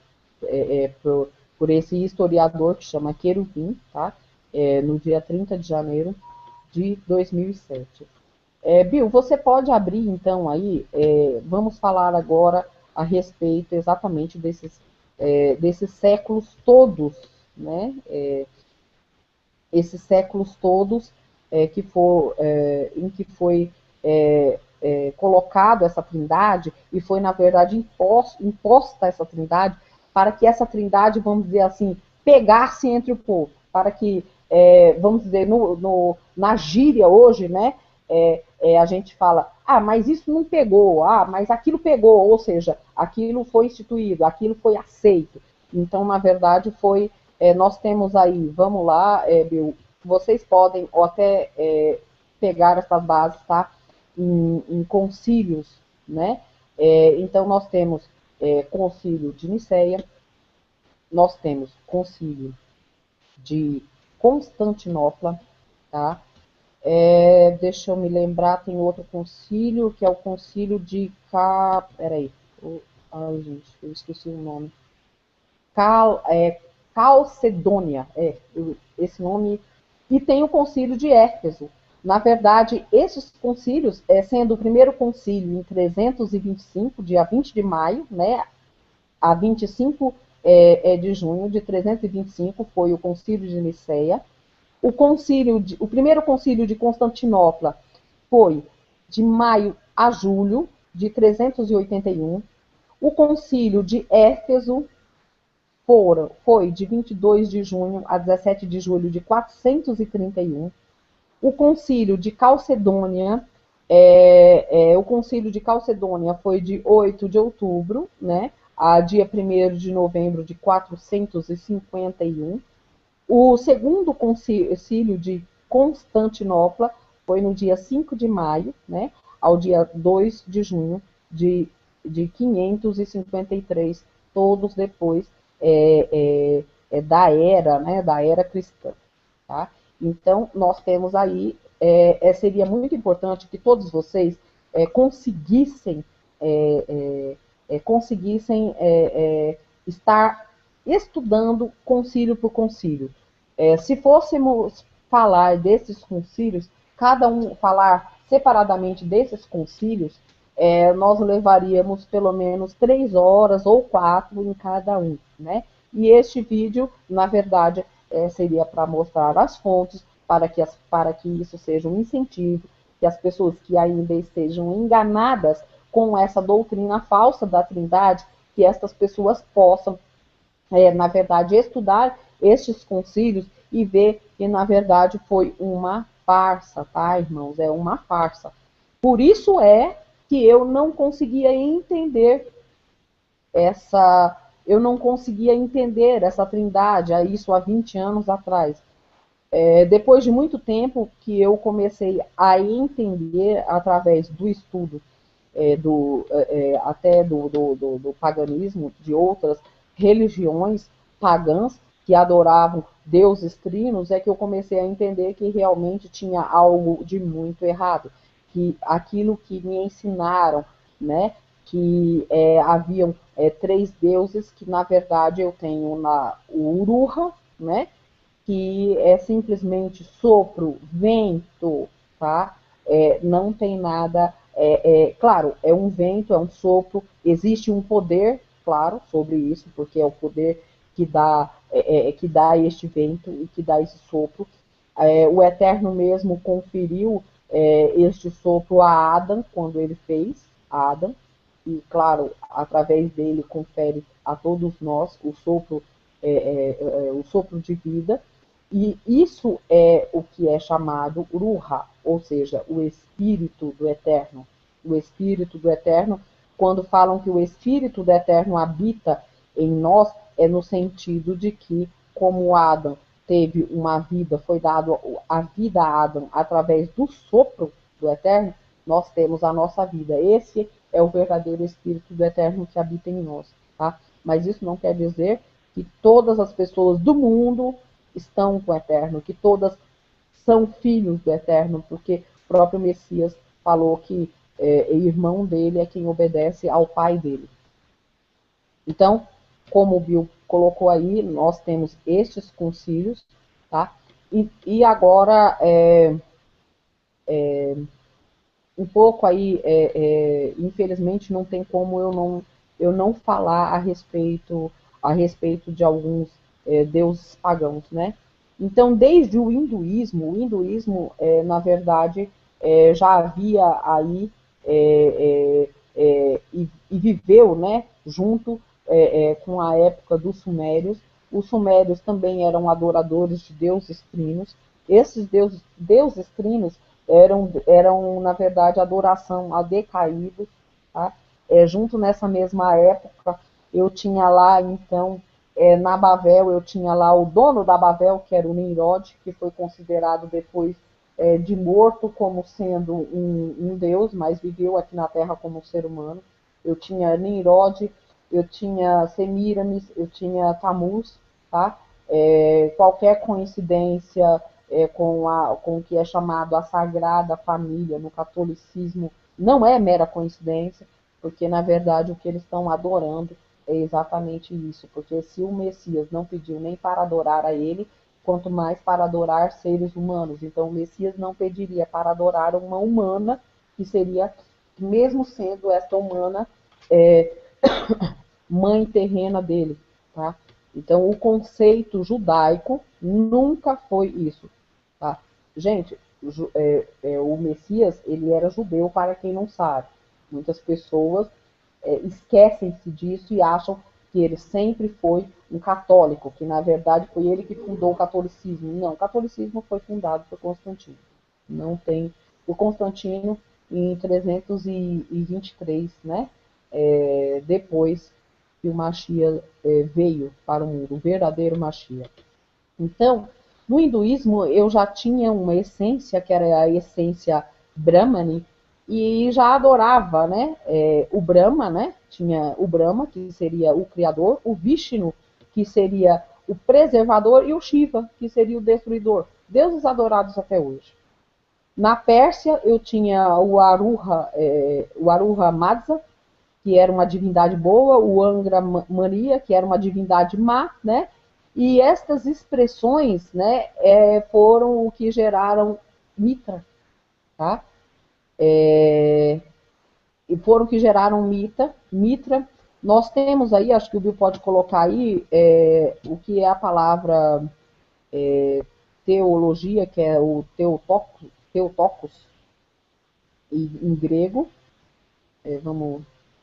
por esse historiador que chama Querubim, tá? No dia 30 de janeiro de 2007. Bill, você pode abrir então aí, vamos falar agora a respeito exatamente desses séculos todos, né? Esses séculos todos em que foi colocado essa trindade e foi, na verdade, imposta essa trindade para que essa trindade, vamos dizer assim, pegasse entre o povo, para que, vamos dizer, na gíria hoje, né, a gente fala, mas isso não pegou, mas aquilo pegou, ou seja, aquilo foi instituído, aquilo foi aceito. Então, na verdade, nós temos aí, vamos lá, Bill, vocês podem ou até pegar essas bases, tá? Em concílios, né? Então, nós temos concílio de Niceia, nós temos concílio de Constantinopla, tá? Deixa eu me lembrar, tem outro concílio, que é o concílio de peraí, ai, gente, eu esqueci o nome. Calcedônia, esse nome, e tem o concílio de Éfeso. Na verdade, esses concílios, sendo o primeiro concílio em 325, dia 20 de maio, né, a 25 de junho de 325, foi o concílio de Niceia. O primeiro concílio de Constantinopla foi de maio a julho de 381. O concílio de Éfeso foi de 22 de junho a 17 de julho de 431. O concílio de Calcedônia, foi de 8 de outubro, né, a dia 1º de novembro de 451. O segundo concílio de Constantinopla foi no dia 5 de maio, né, ao dia 2 de junho de 553, todos depois da era cristã. Tá? Então, nós temos aí, seria muito importante que todos vocês conseguissem estar estudando concílio por concílio. Se fôssemos falar desses concílios, cada um falar separadamente desses concílios, nós levaríamos pelo menos 3 horas ou 4 em cada um, né? E este vídeo, na verdade, seria para mostrar as fontes, para que isso seja um incentivo, que as pessoas que ainda estejam enganadas com essa doutrina falsa da Trindade, que estas pessoas possam, na verdade, estudar estes concílios e ver que, na verdade, foi uma farsa, tá, irmãos? É uma farsa. Por isso que eu não conseguia entender essa trindade, isso há 20 anos atrás. Depois de muito tempo que eu comecei a entender, através do estudo até do paganismo, de outras religiões pagãs que adoravam deuses trinos, é que eu comecei a entender que realmente tinha algo de muito errado, que aquilo que me ensinaram, né, que haviam três deuses, que na verdade eu tenho o Uruha, né, que é simplesmente sopro, vento, tá? Não tem nada. Claro, é um vento, é um sopro, existe um poder, claro, sobre isso, porque é o poder que dá este vento e que dá esse sopro. O Eterno mesmo conferiu este sopro a Adão, quando ele fez Adão, e claro, através dele confere a todos nós o sopro de vida. E isso é o que é chamado Ruha, ou seja, o Espírito do Eterno. O Espírito do Eterno, quando falam que o Espírito do Eterno habita em nós, é no sentido de que, como Adão teve uma vida, foi dado a vida a Adão através do sopro do Eterno, nós temos a nossa vida. Esse é o verdadeiro Espírito do Eterno que habita em nós, tá? Mas isso não quer dizer que todas as pessoas do mundo estão com o Eterno, que todas são filhos do Eterno, porque o próprio Messias falou que irmão dele é quem obedece ao pai dele. Então, como o Bill colocou aí, nós temos estes concílios, tá? E agora, um pouco aí, infelizmente, não tem como eu não falar a respeito de alguns deuses pagãos, né? Então, desde o hinduísmo, na verdade, já havia aí e viveu, né, junto com a época dos sumérios. Os sumérios também eram adoradores de deuses trinos. Esses deuses trinos eram, na verdade, adoração a decaídos, tá? Junto nessa mesma época, eu tinha lá, então, na Bavel, eu tinha lá o dono da Bavel, que era o Nimrod, que foi considerado depois de morto como sendo um deus, mas viveu aqui na Terra como um ser humano. Eu tinha Nimrod, eu tinha Semiramis, eu tinha Tammuz, tá? Qualquer coincidência com o que é chamado a Sagrada Família no catolicismo não é mera coincidência, porque na verdade o que eles estão adorando é exatamente isso, porque se o Messias não pediu nem para adorar a ele, quanto mais para adorar seres humanos. Então o Messias não pediria para adorar uma humana, que seria, mesmo sendo esta humana, mãe terrena dele, tá? Então o conceito judaico nunca foi isso, tá? Gente, o Messias, ele era judeu, para quem não sabe. Muitas pessoas esquecem-se disso e acham que ele sempre foi um católico, que na verdade foi ele que fundou o catolicismo. Não, o catolicismo foi fundado por Constantino. Não tem o Constantino em 323, né? Depois que o Mashiach veio para o mundo, o verdadeiro Mashiach. Então, no hinduísmo eu já tinha uma essência, que era a essência Brahmani, e já adorava, né, o Brahma, né, tinha o Brahma, que seria o criador, o Vishnu, que seria o preservador, e o Shiva, que seria o destruidor, deuses adorados até hoje. Na Pérsia eu tinha o Aruha Mazda, que era uma divindade boa, o Angra Mania, que era uma divindade má, né? E estas expressões, né, foram o que geraram Mitra, tá? E foram que geraram Mitra. Nós temos aí, acho que o Bill pode colocar aí, o que é a palavra teologia, que é o Theotokos, em grego.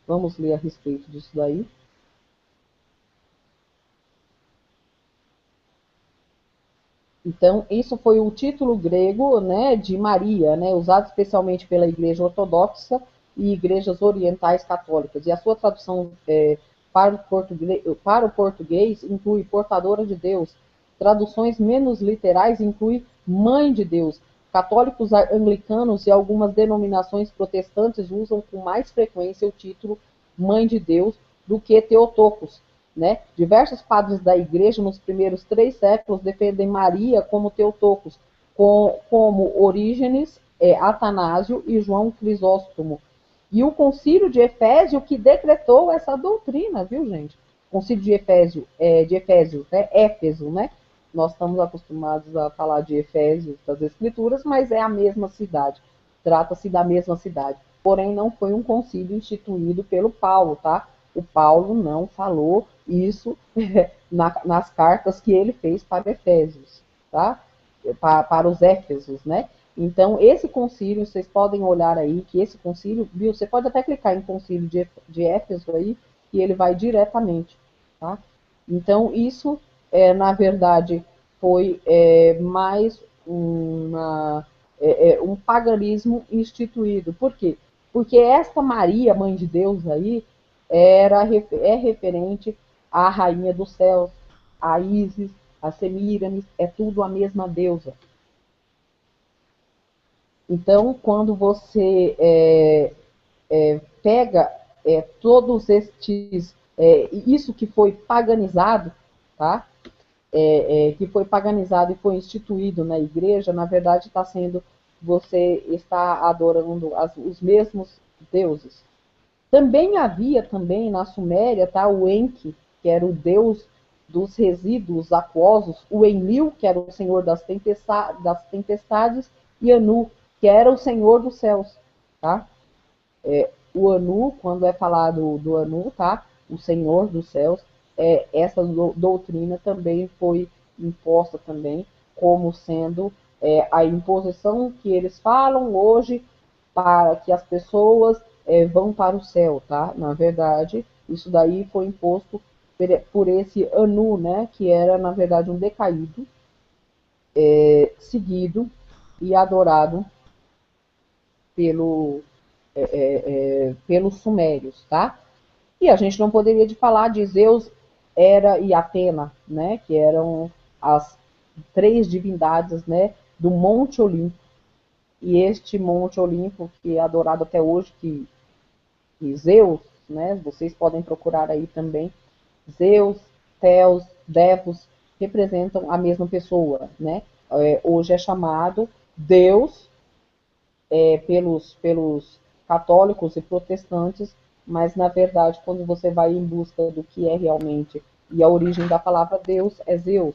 Vamos ler a respeito disso daí. Então, isso foi o título grego, né, de Maria, né, usado especialmente pela Igreja Ortodoxa e igrejas orientais católicas. E a sua tradução para o português inclui portadora de Deus, Traduções menos literais incluem Mãe de Deus. Católicos anglicanos e algumas denominações protestantes usam com mais frequência o título Mãe de Deus do que Theotokos, né? Diversos padres da Igreja nos primeiros 3 séculos defendem Maria como Theotokos, como Orígenes, Atanásio e João Crisóstomo. E o Concílio de Efésio que decretou essa doutrina, viu, gente? Concílio de Efésios, né? Éfeso, né? Nós estamos acostumados a falar de Efésios das Escrituras, mas é a mesma cidade. Trata-se da mesma cidade. Porém, não foi um concílio instituído pelo Paulo, tá? O Paulo não falou isso nas cartas que ele fez para Efésios, tá? Para os Éfesos, né? Então, esse concílio, vocês podem olhar aí, que esse concílio, viu? Você pode até clicar em concílio de Éfeso aí, e ele vai diretamente, tá? Então, isso, na verdade, foi mais um paganismo instituído. Por quê? Porque esta Maria, mãe de Deus aí, é referente à rainha dos céus, a Ísis, a Semíramis, é tudo a mesma deusa. Então, quando você pega todos estes, isso que foi paganizado, tá? Que foi paganizado e foi instituído na igreja, na verdade está sendo, você está adorando os mesmos deuses. Também havia também na Suméria, tá, o Enki, que era o deus dos resíduos aquosos, o Enlil, que era o senhor das tempestades, e Anu, que era o senhor dos céus, tá? O Anu, quando é falado do Anu, tá? O senhor dos céus, essa doutrina também foi imposta também como sendo a imposição que eles falam hoje para que as pessoas vão para o céu, tá? Na verdade, isso daí foi imposto por esse Anu, né? Que era, na verdade, um decaído, seguido e adorado pelo, pelos sumérios, tá? E a gente não poderia de falar de Zeus, Hera e Atena, né? Que eram as 3 divindades, né? Do Monte Olimpo. E este Monte Olimpo, que é adorado até hoje, que Zeus, né? Vocês podem procurar aí também. Zeus, Theos, Devos representam a mesma pessoa, né? Hoje é chamado Deus pelos católicos e protestantes, mas na verdade, quando você vai em busca do que é realmente e a origem da palavra Deus é Zeus.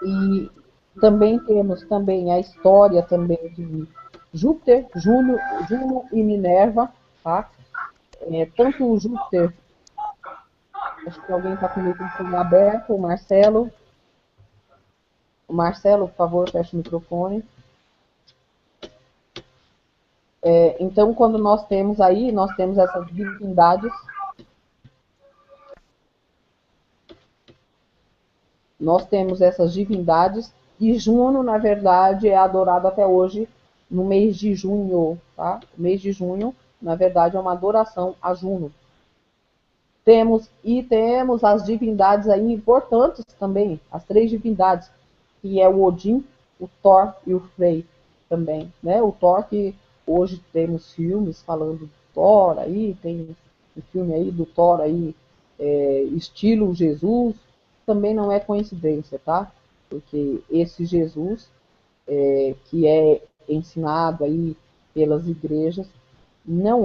E também temos também a história também de Júpiter, Juno e Minerva, tá? Tanto o Júpiter, acho que alguém está com o microfone aberto, o Marcelo. O Marcelo, por favor, feche o microfone. Então, quando nós temos aí, nós temos essas divindades. Nós temos essas divindades e Juno, na verdade, é adorado até hoje no mês de junho, tá? O mês de junho, na verdade, é uma adoração a Juno. Temos as divindades aí importantes também, as 3 divindades, que é o Odin, o Thor e o Frey também, né? O Thor, que hoje temos filmes falando do Thor aí, tem um filme aí do Thor aí, estilo Jesus, também não é coincidência, tá? Porque esse Jesus, que é ensinado aí pelas igrejas, não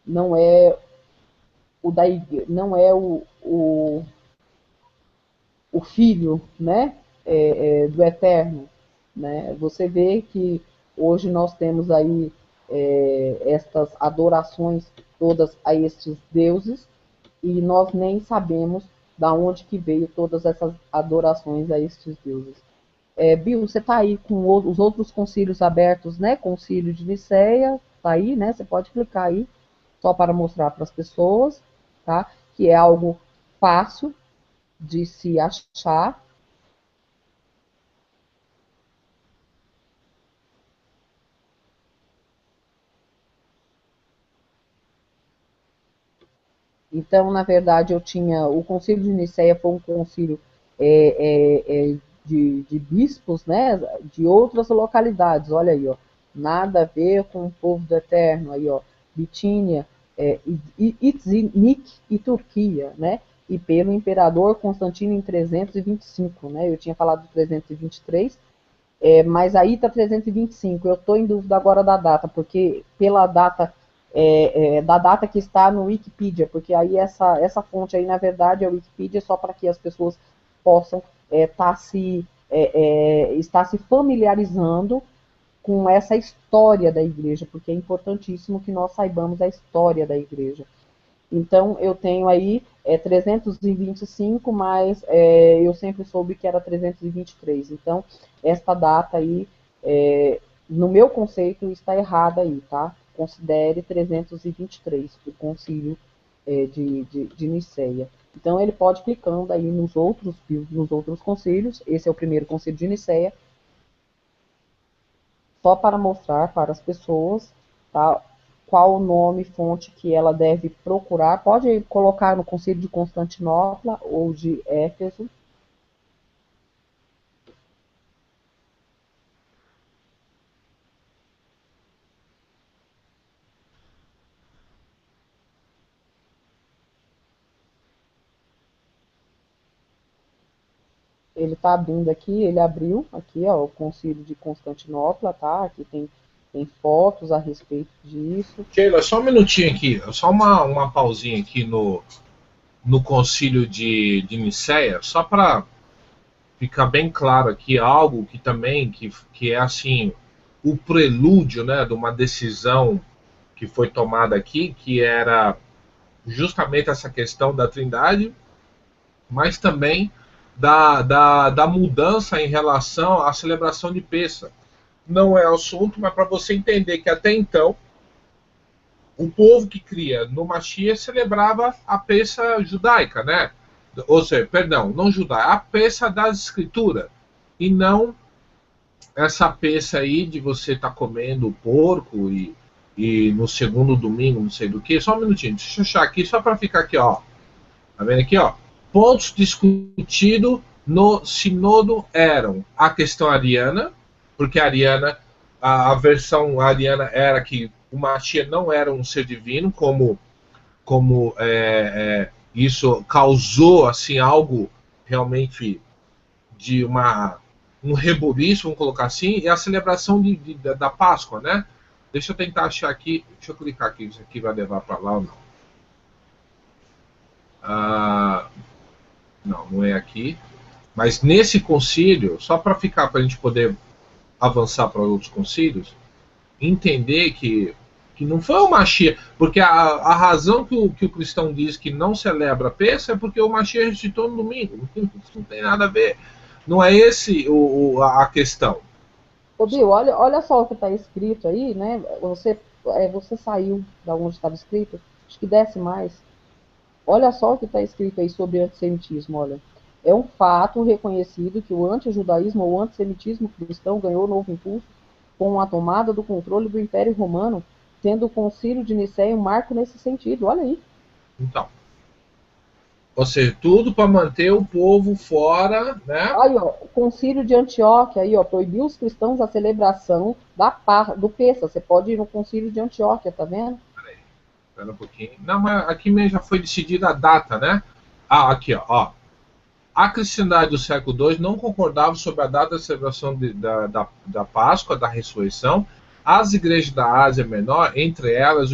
não é não é o filho, né, do Eterno, né? Você vê que hoje nós temos aí estas adorações todas a estes deuses e nós nem sabemos da onde que veio todas essas adorações a estes deuses. Bill, você está aí com os outros concílios abertos, né? Concílio de Nicéia, está aí, né? Você pode clicar aí, só para mostrar para as pessoas, tá? Que é algo fácil de se achar. Então, na verdade, eu tinha... O concílio de Nicéia foi um concílio de bispos, né, de outras localidades. Olha aí, ó, nada a ver com o povo do Eterno. Aí, ó, Bitínia, Iznik e Turquia, né? E pelo imperador Constantino em 325, né? Eu tinha falado de 323, mas aí está 325. Eu estou em dúvida agora da data, porque pela data da data que está no Wikipedia, porque aí essa fonte aí, na verdade, é o Wikipedia só para que as pessoas possam estar se familiarizando com essa história da igreja, porque é importantíssimo que nós saibamos a história da igreja. Então, eu tenho aí 325, mas eu sempre soube que era 323. Então, esta data aí, no meu conceito, está errada aí, tá? Considere 323, o concílio de Nicéia. Então, ele pode ir clicando aí nos outros concílios. Esse é o primeiro concílio de Nicéia, só para mostrar para as pessoas, tá, qual o nome, fonte que ela deve procurar. Pode colocar no Concílio de Constantinopla ou de Éfeso. Ele está abrindo aqui, ele abriu aqui, ó, o Concílio de Constantinopla, tá? Aqui tem fotos a respeito disso. Sheila, só um minutinho aqui, só uma pausinha aqui no concílio de Nicéia, só para ficar bem claro aqui, algo que também, que é assim, o prelúdio, né, de uma decisão que foi tomada aqui, que era justamente essa questão da Trindade, mas também da mudança em relação à celebração de Pêssah. Não é assunto, mas para você entender que até então o povo que cria no Mashiach celebrava a Pêssah judaica, né? Ou seja, perdão, não judaica, a Pêssah das Escrituras, e não essa Pêssah aí de você estar comendo porco e no segundo domingo, não sei do que. Só um minutinho, deixa eu achar aqui, só para ficar aqui, ó. Tá vendo aqui, ó? Pontos discutidos no Sinodo eram a questão ariana, porque a versão ariana era que o Mashiach não era um ser divino, como isso causou assim algo realmente de um rebuliço, vamos colocar assim, e a celebração da Páscoa, né? Deixa eu tentar achar aqui, deixa eu clicar aqui, isso aqui vai levar para lá ou não. Não é aqui. Mas nesse concílio, só para a gente poder avançar para outros concílios, entender que não foi o Mashiach, porque a razão que o cristão diz que não celebra a Pêssah é porque o Mashiach ressuscitou no domingo. Isso não tem nada a ver. Não é esse a questão. Ô, Bill, olha só o que está escrito aí, né? Você saiu da onde estava escrito, acho que desce mais. Olha só o que está escrito aí sobre antissemitismo, olha. É um fato reconhecido que o antijudaísmo ou o antissemitismo cristão ganhou novo impulso com a tomada do controle do Império Romano, sendo o Concílio de Nicéia um marco nesse sentido. Olha aí. Então, ou seja, tudo para manter o povo fora, né? Aí, ó, o Concílio de Antioquia, aí, ó, proibiu os cristãos a celebração do Pêssah. Você pode ir no Concílio de Antioquia, tá vendo? Espera um pouquinho. Não, mas aqui mesmo já foi decidida a data, né? Aqui, ó. A cristandade do século II não concordava sobre a data da celebração da Páscoa, da ressurreição. As igrejas da Ásia Menor, entre elas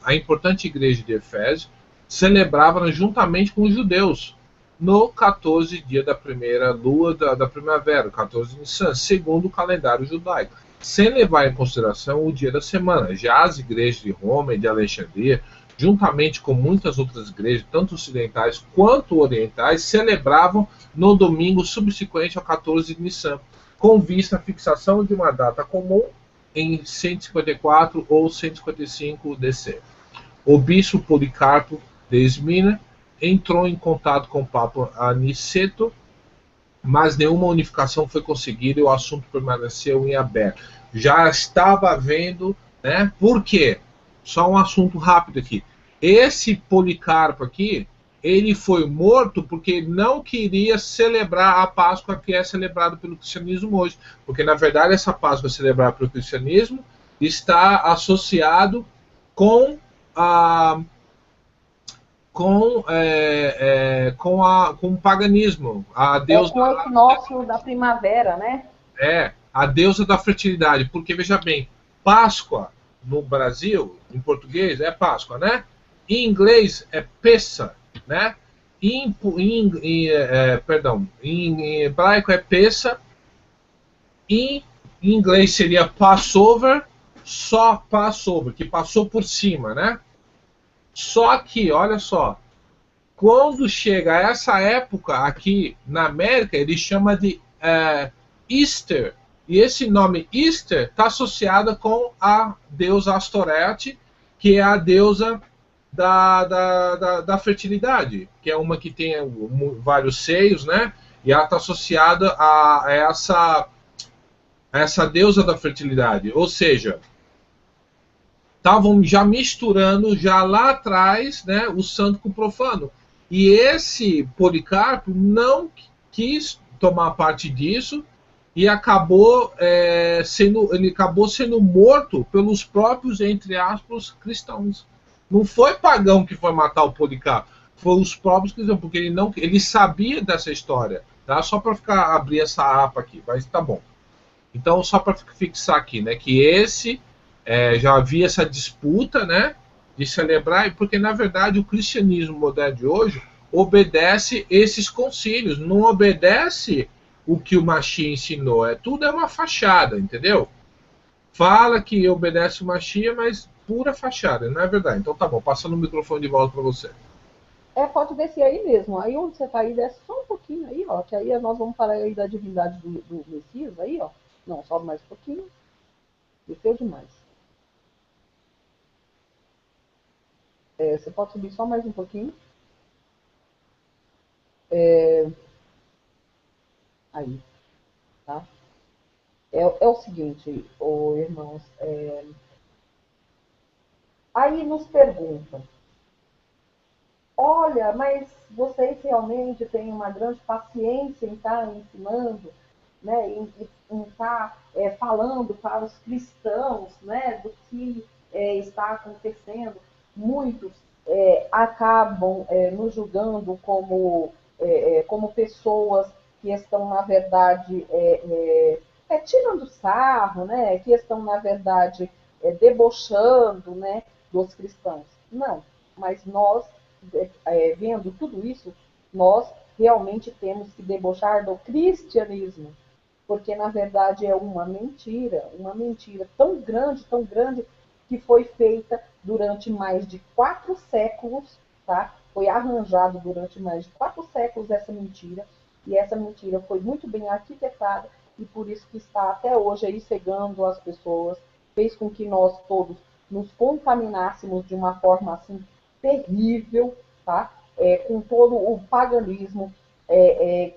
a importante igreja de Efésio, celebravam juntamente com os judeus no 14 dia da primeira lua da primavera, 14 de Nissan, segundo o calendário judaico, sem levar em consideração o dia da semana. Já as igrejas de Roma e de Alexandria, juntamente com muitas outras igrejas, tanto ocidentais quanto orientais, celebravam no domingo subsequente ao 14 de Nissan, com vista à fixação de uma data comum em 154 ou 155 DC. O bispo Policarpo de Esmina entrou em contato com o Papa Aniceto, mas nenhuma unificação foi conseguida e o assunto permaneceu em aberto. Já estava havendo, né? Por quê? Só um assunto rápido aqui. Esse Policarpo aqui, ele foi morto porque não queria celebrar a Páscoa que é celebrada pelo cristianismo hoje. Porque, na verdade, essa Páscoa celebrada pelo cristianismo está associado com a com o paganismo, a deusa, com o equinócio da primavera, né? A deusa da fertilidade, porque veja bem, Páscoa no Brasil, em português é Páscoa, né? Em inglês é Pessa, né? Em hebraico é Pessa, em inglês seria Passover, só Passover, que passou por cima, né? Só que, olha só, quando chega essa época aqui na América, ele chama de Easter. E esse nome Easter está associado com a deusa Astorete, que é a deusa da fertilidade, que é uma que tem vários seios, né? E ela está associada a essa deusa da fertilidade. Ou seja, estavam já misturando já lá atrás, né, o santo com o profano. E esse Policarpo não quis tomar parte disso e acabou sendo morto pelos próprios, entre aspas, cristãos. Não foi pagão que foi matar o Policarpo, foi os próprios cristãos, porque ele sabia dessa história, tá? Só para abrir essa aba aqui, mas tá bom. Então, só para fixar aqui, né, que já havia essa disputa, né, de celebrar, porque na verdade o cristianismo moderno de hoje obedece esses concílios, não obedece o que o Mashiach ensinou, tudo é uma fachada, entendeu? Fala que obedece o Mashiach, mas pura fachada, não é verdade. Então tá bom, passando o microfone de volta para você. Pode descer aí mesmo. Aí onde você tá aí, desce só um pouquinho aí, ó. Que aí nós vamos falar aí da divindade do Messias aí, ó. Não, sobe mais um pouquinho. Desceu demais. Você pode subir só mais um pouquinho. Aí, tá? É o seguinte, irmãos. Aí nos perguntam. Olha, mas vocês realmente têm uma grande paciência em estar ensinando, né, em estar falando para os cristãos, né, do que está acontecendo. Muitos acabam nos julgando como pessoas que estão, na verdade, tirando sarro, né, que estão, na verdade, debochando, né, dos cristãos. Não, mas nós, vendo tudo isso, nós realmente temos que debochar do cristianismo, porque na verdade é uma mentira tão grande, que foi feita durante mais de 4 séculos, tá? Foi arranjado durante mais de 4 séculos essa mentira, e essa mentira foi muito bem arquitetada, e por isso que está até hoje aí cegando as pessoas, fez com que nós todos nos contaminássemos de uma forma assim terrível, tá? Com todo o paganismo,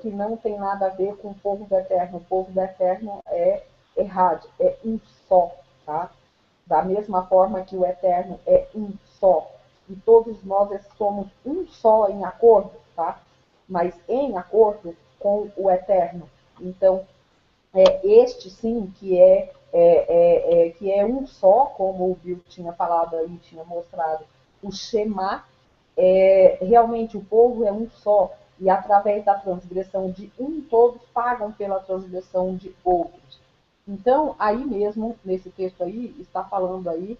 que não tem nada a ver com o povo do Eterno. O povo do Eterno é errado, é um só, tá? Da mesma forma que o Eterno é um só. E todos nós somos um só em acordo, tá? Mas em acordo com o Eterno. Então, este sim que é um só, como o Bill tinha falado aí, tinha mostrado, o Shema, realmente o povo é um só, e através da transgressão de um, todos pagam pela transgressão de outros. Então, aí mesmo, nesse texto aí, está falando aí,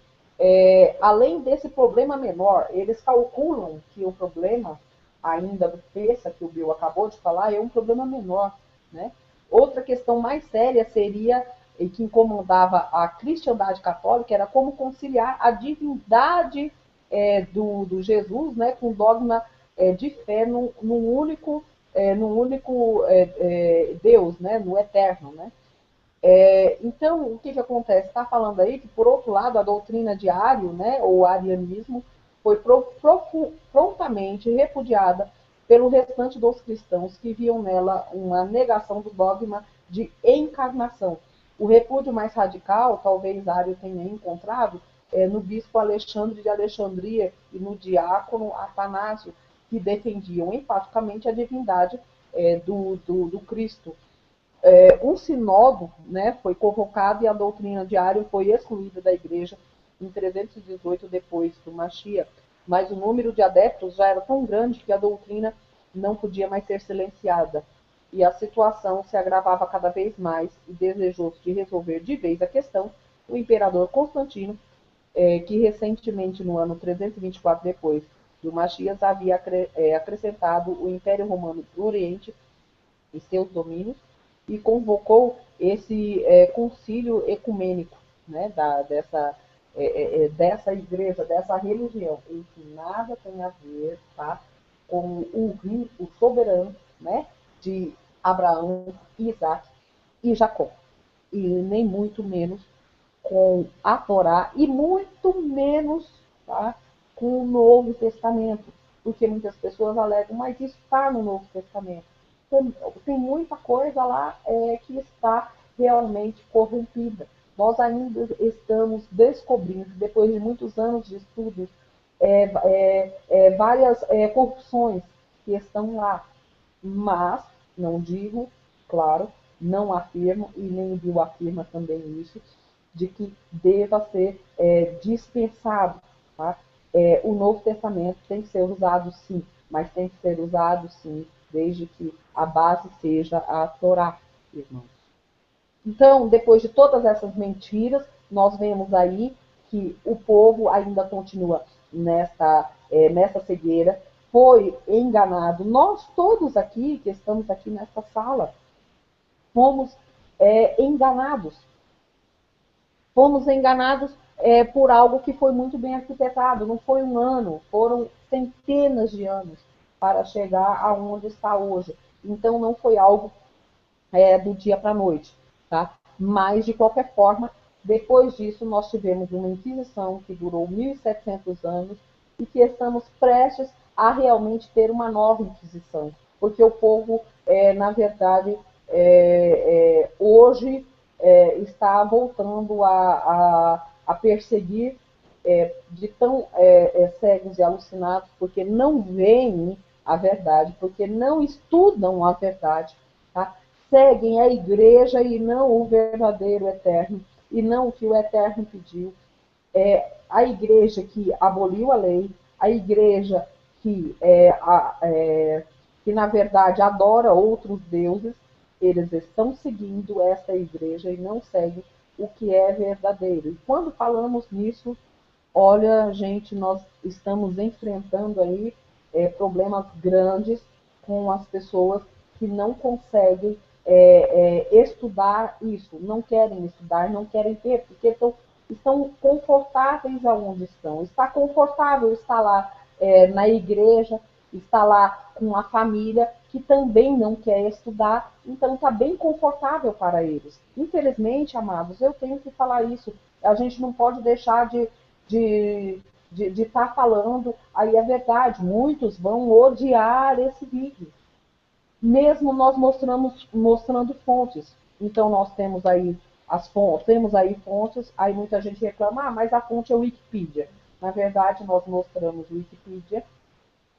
além desse problema menor, eles calculam que o problema, ainda do Pessa, que o Bill acabou de falar, é um problema menor, né? Outra questão mais séria seria, e que incomodava a cristandade católica, era como conciliar a divindade do Jesus, né, com o dogma de fé num único Deus, né, no eterno, né? Então, o que acontece? Está falando aí que, por outro lado, a doutrina de Ário, né, ou arianismo, foi prontamente repudiada pelo restante dos cristãos, que viam nela uma negação do dogma de encarnação. O repúdio mais radical, talvez Ário tenha encontrado, no bispo Alexandre de Alexandria e no diácono Atanásio, que defendiam enfaticamente a divindade do Cristo. Um sinódo, né, foi convocado e a doutrina de Ário foi excluída da igreja em 318 depois do Mashiach, mas o número de adeptos já era tão grande que a doutrina não podia mais ser silenciada. E a situação se agravava cada vez mais, e desejoso de resolver de vez a questão, o imperador Constantino, que recentemente, no ano 324 depois do Mashiach, havia acrescentado o Império Romano do Oriente e seus domínios, e convocou esse concílio ecumênico, né, dessa igreja, dessa religião, em que nada tem a ver, tá, com o soberano, né, de Abraão, Isaac e Jacó, e nem muito menos com a Torá, e muito menos, tá, com o Novo Testamento, porque muitas pessoas alegam, mas isso está no Novo Testamento. Tem muita coisa lá que está realmente corrompida. Nós ainda estamos descobrindo, depois de muitos anos de estudos, várias corrupções que estão lá. Mas, não digo, claro, não afirmo, e nem o Bill afirma também isso, de que deva ser dispensado. Tá? O Novo Testamento tem que ser usado sim, mas tem que ser usado sim, desde que a base seja a Torá, irmãos. Então, depois de todas essas mentiras, nós vemos aí que o povo ainda continua nessa cegueira, foi enganado. Nós todos aqui, que estamos aqui nesta sala, fomos enganados. Fomos enganados por algo que foi muito bem arquitetado. Não foi um ano, foram centenas de anos para chegar aonde está hoje. Então, não foi algo do dia para a noite. Tá? Mas, de qualquer forma, depois disso, nós tivemos uma Inquisição que durou 1.700 anos e que estamos prestes a realmente ter uma nova Inquisição. Porque o povo, na verdade, hoje está voltando a perseguir de tão cegos e alucinados, porque não veem a verdade, porque não estudam a verdade, tá? Seguem a igreja e não o verdadeiro eterno, e não o que o eterno pediu. A igreja que aboliu a lei, a igreja que na verdade adora outros deuses, eles estão seguindo essa igreja e não seguem o que é verdadeiro. E quando falamos nisso, olha, gente, nós estamos enfrentando aí problemas grandes com as pessoas que não conseguem estudar isso, não querem estudar, não querem ter, porque estão confortáveis aonde estão. Está confortável estar lá na igreja, está lá com a família, que também não quer estudar, então está bem confortável para eles. Infelizmente, amados, eu tenho que falar isso. A gente não pode deixar de estar falando, aí é verdade, muitos vão odiar esse vídeo. Mesmo nós mostrando fontes. Então nós temos aí as fontes, aí muita gente reclama, mas a fonte é o Wikipedia. Na verdade, nós mostramos o Wikipedia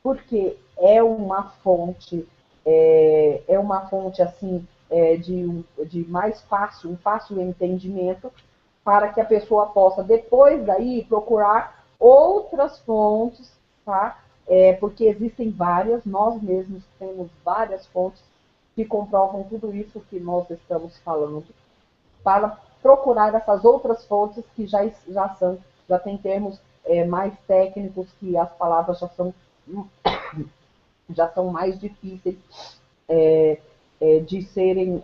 porque é uma fonte assim, de mais fácil, um fácil entendimento, para que a pessoa possa, depois daí, procurar outras fontes, tá? Porque existem várias, nós mesmos temos várias fontes que comprovam tudo isso que nós estamos falando, para procurar essas outras fontes que já têm termos mais técnicos, que as palavras já são mais difíceis de serem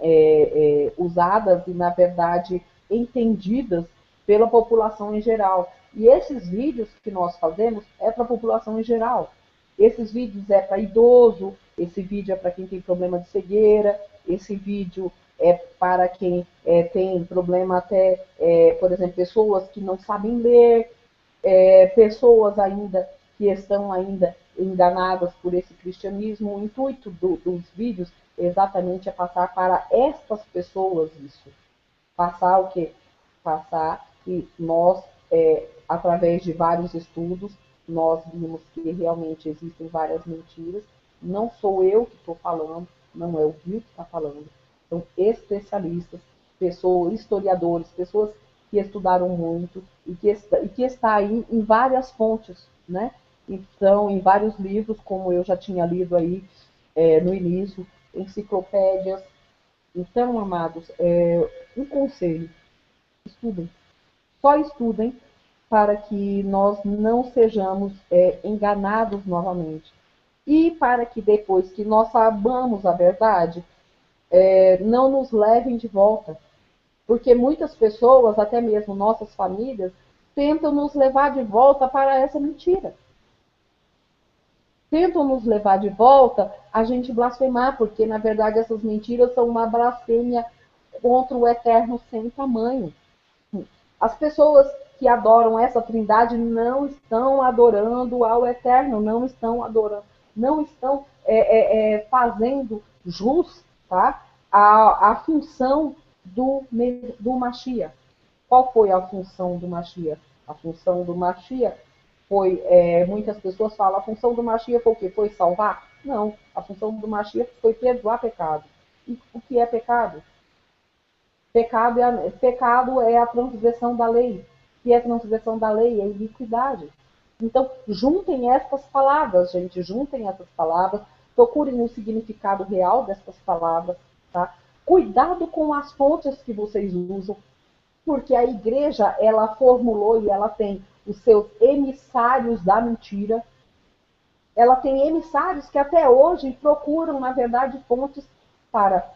usadas e, na verdade, entendidas pela população em geral. E esses vídeos que nós fazemos é para a população em geral. Esses vídeos é para idoso, esse vídeo é para quem tem problema de cegueira, esse vídeo é para quem tem problema até, por exemplo, pessoas que não sabem ler, pessoas ainda que estão ainda enganadas por esse cristianismo. O intuito dos vídeos exatamente é passar para estas pessoas isso. Passar o quê? Passar que nós através de vários estudos, nós vimos que realmente existem várias mentiras. Não sou eu que estou falando, não é o Bill que está falando. São especialistas, pessoas, historiadores, pessoas que estudaram muito e que está aí em várias fontes, né? Então, em vários livros, como eu já tinha lido aí no início, enciclopédias. Então, amados, um conselho: estudem. Só estudem para que nós não sejamos enganados novamente. E para que depois que nós saibamos a verdade, não nos levem de volta. Porque muitas pessoas, até mesmo nossas famílias, tentam nos levar de volta para essa mentira. Tentam nos levar de volta a gente blasfemar, porque na verdade essas mentiras são uma blasfêmia contra o eterno sem tamanho. As pessoas que adoram essa trindade não estão adorando ao eterno, não estão adorando, não estão fazendo jus, tá, a função do Mashiach. Qual foi a função do Mashiach? A função do Mashiach foi, muitas pessoas falam, a função do Mashiach foi o quê? Foi salvar? Não, a função do Mashiach foi perdoar pecado. E o que é pecado? Pecado é a transgressão da lei. E a transgressão da lei é iniquidade. Então, juntem essas palavras, gente. Juntem essas palavras. Procurem o significado real dessas palavras. Tá? Cuidado com as fontes que vocês usam. Porque a igreja, ela formulou e ela tem os seus emissários da mentira. Ela tem emissários que até hoje procuram, na verdade, fontes para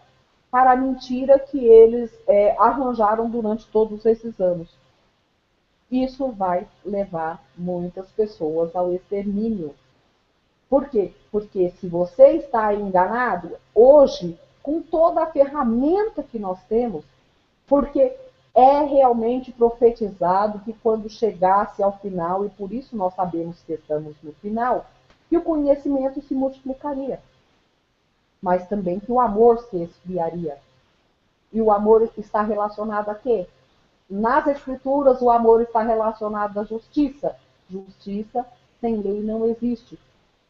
a mentira que eles arranjaram durante todos esses anos. Isso vai levar muitas pessoas ao extermínio. Por quê? Porque se você está enganado, hoje, com toda a ferramenta que nós temos, porque é realmente profetizado que quando chegasse ao final, e por isso nós sabemos que estamos no final, que o conhecimento se multiplicaria. Mas também que o amor se esfriaria. E o amor está relacionado a quê? Nas Escrituras, o amor está relacionado à justiça. Justiça sem lei não existe.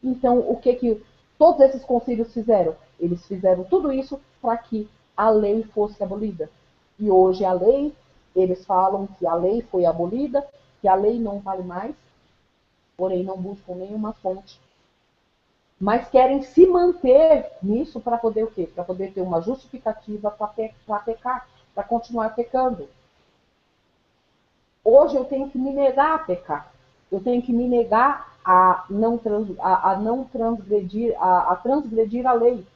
Então, o que todos esses concílios fizeram? Eles fizeram tudo isso para que a lei fosse abolida. E hoje a lei, eles falam que a lei foi abolida, que a lei não vale mais, porém não buscam nenhuma fonte. Mas querem se manter nisso para poder o quê? Para poder ter uma justificativa para pecar, para continuar pecando. Hoje eu tenho que me negar a pecar. Eu tenho que me negar a não transgredir, a transgredir a lei.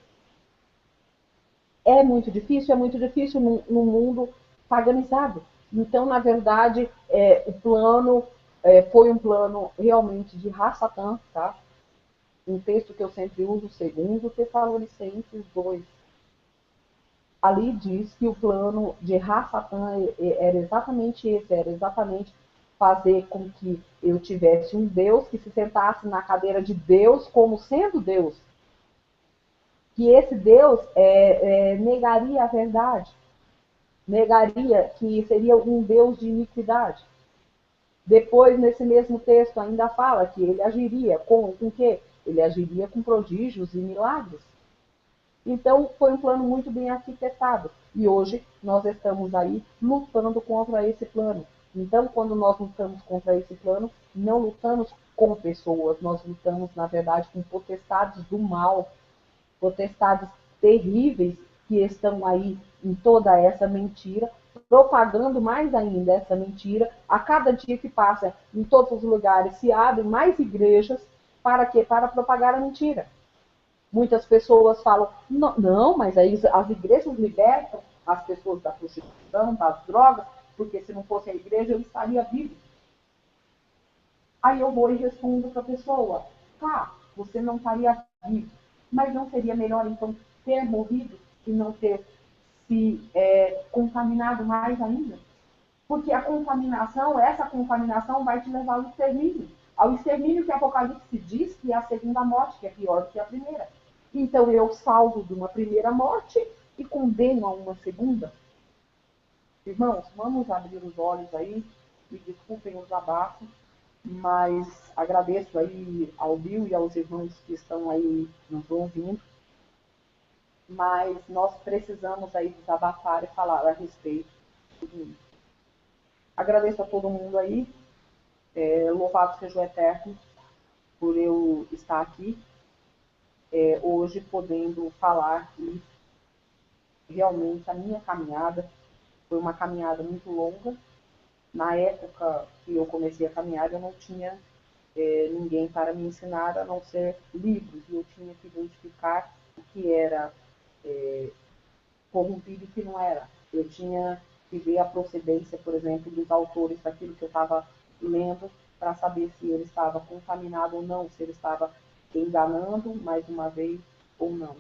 É muito difícil num mundo paganizado. Então, na verdade, o plano foi um plano realmente de Ra-Satã, tá? Um texto que eu sempre uso, 2 Tessalonicenses 2. Ali diz que o plano de Ra-Satã era exatamente esse, era exatamente fazer com que eu tivesse um Deus que se sentasse na cadeira de Deus como sendo Deus. Que esse Deus negaria a verdade, negaria que seria um Deus de iniquidade. Depois, nesse mesmo texto, ainda fala que ele agiria com o quê? Ele agiria com prodígios e milagres. Então, foi um plano muito bem arquitetado. E hoje, nós estamos aí lutando contra esse plano. Então, quando nós lutamos contra esse plano, não lutamos com pessoas, nós lutamos, na verdade, com potestades do mal, potestades terríveis que estão aí em toda essa mentira, propagando mais ainda essa mentira. A cada dia que passa, em todos os lugares, se abrem mais igrejas. Para quê? Para propagar a mentira. Muitas pessoas falam, não, mas aí as igrejas libertam as pessoas da prostituição, das drogas, porque se não fosse a igreja, eu estaria vivo. Aí eu vou e respondo para a pessoa, tá, você não estaria vivo, mas não seria melhor, então, ter morrido e não ter se contaminado mais ainda? Porque essa contaminação vai te levar ao extermínio. Ao extermínio que Apocalipse diz que é a segunda morte, que é pior do que a primeira. Então eu salvo de uma primeira morte e condeno a uma segunda. Irmãos, vamos abrir os olhos aí. Me desculpe desculpem o desabafo, mas agradeço aí ao Bill e aos irmãos que estão aí nos ouvindo, mas nós precisamos aí desabafar e falar a respeito de tudo isso. Agradeço a todo mundo aí, louvado seja o Eterno por eu estar aqui hoje podendo falar que realmente a minha caminhada foi uma caminhada muito longa. Na época que eu comecei a caminhar, eu não tinha ninguém para me ensinar a não ser livros, e eu tinha que identificar o que era corrompido e o que não era. Eu tinha que ver a procedência, por exemplo, dos autores daquilo que eu estava lendo, para saber se ele estava contaminado ou não, se ele estava enganando, mais uma vez, ou não.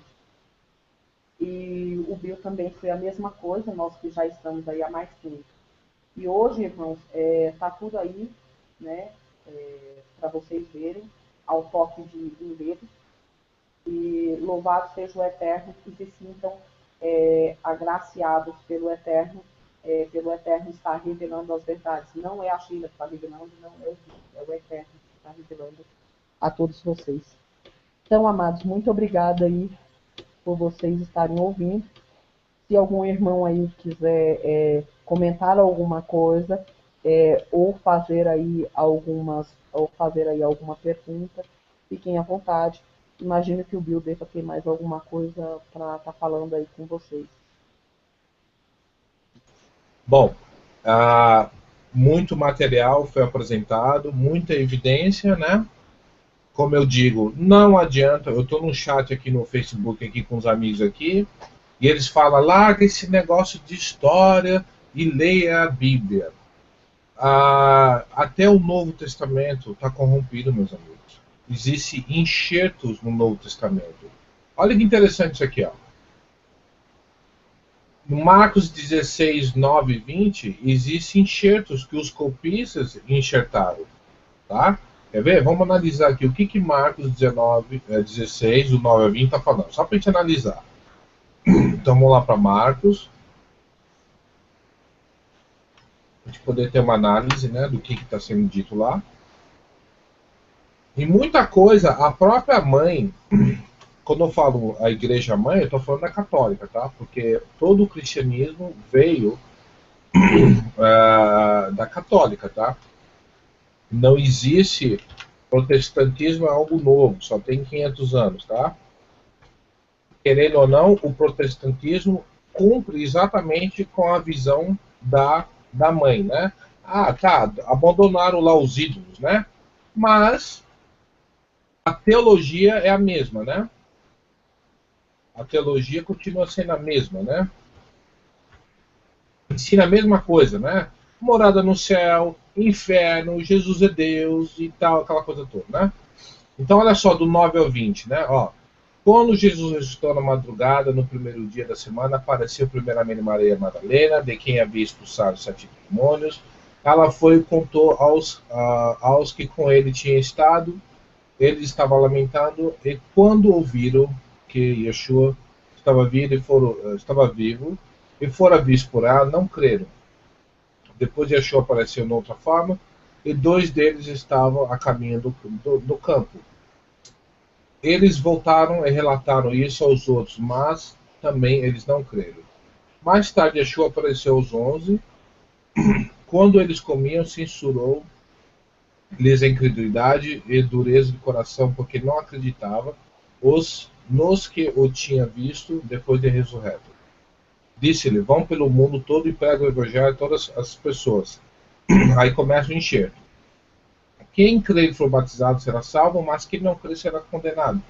E o Bill também foi a mesma coisa, nós que já estamos aí há mais tempo. E hoje, irmãos, está tudo aí, né, para vocês verem, ao toque de um dedo. E louvado seja o Eterno, que se sintam agraciados pelo Eterno estar revelando as verdades. Não é a Sheila que está revelando, não é o Bill, é o Eterno que está revelando a todos vocês. Então, amados, muito obrigada aí por vocês estarem ouvindo. Se algum irmão aí quiser comentar alguma coisa ou fazer aí alguma pergunta, fiquem à vontade. Imagino que o Bill deva ter mais alguma coisa para estar falando aí com vocês. Bom, muito material foi apresentado, muita evidência, né? Como eu digo, não adianta, eu estou num chat aqui no Facebook aqui com os amigos aqui, e eles falam, larga esse negócio de história e leia a Bíblia. Até o Novo Testamento está corrompido, meus amigos. Existem enxertos no Novo Testamento. Olha que interessante isso aqui, ó. No Marcos 16, 9 e 20, existem enxertos que os copistas enxertaram. Tá? Quer ver? Vamos analisar aqui o que Marcos 16, do 9 a 20 está falando. Só para a gente analisar. Então vamos lá para Marcos. Para a gente poder ter uma análise, né, do que está sendo dito lá. E muita coisa, a própria mãe, quando eu falo a igreja mãe, eu estou falando da católica, tá? Porque todo o cristianismo veio da católica, tá? Não existe protestantismo, é algo novo, só tem 500 anos, tá? Querendo ou não, o protestantismo cumpre exatamente com a visão da mãe, né? Tá, abandonaram lá os ídolos, né? Mas a teologia é a mesma, né? A teologia continua sendo a mesma, né? Ensina a mesma coisa, né? Morada no céu, inferno, Jesus é Deus e tal, aquela coisa toda, né? Então, olha só, do 9 ao 20, né? Ó, quando Jesus ressuscitou na madrugada, no primeiro dia da semana, apareceu primeiramente Maria Madalena, de quem havia expulsado 7 demônios. Ela foi e contou aos que com ele tinham estado. Ele estava lamentando, e quando ouviram que Yeshua estava vivo e fora visto por ela, não creram. Depois Yeshua apareceu de outra forma, e 2 deles estavam a caminho do campo. Eles voltaram e relataram isso aos outros, mas também eles não creram. Mais tarde Yeshua apareceu aos 11. Quando eles comiam, censurou-lhes a incredulidade e dureza de coração, porque não acreditava nos que o tinha visto depois de ressurreto. Disse-lhe, vão pelo mundo todo e pregam o evangelho a todas as pessoas. Aí começa o enxerto. Quem crer e for batizado será salvo, mas quem não crer será condenado.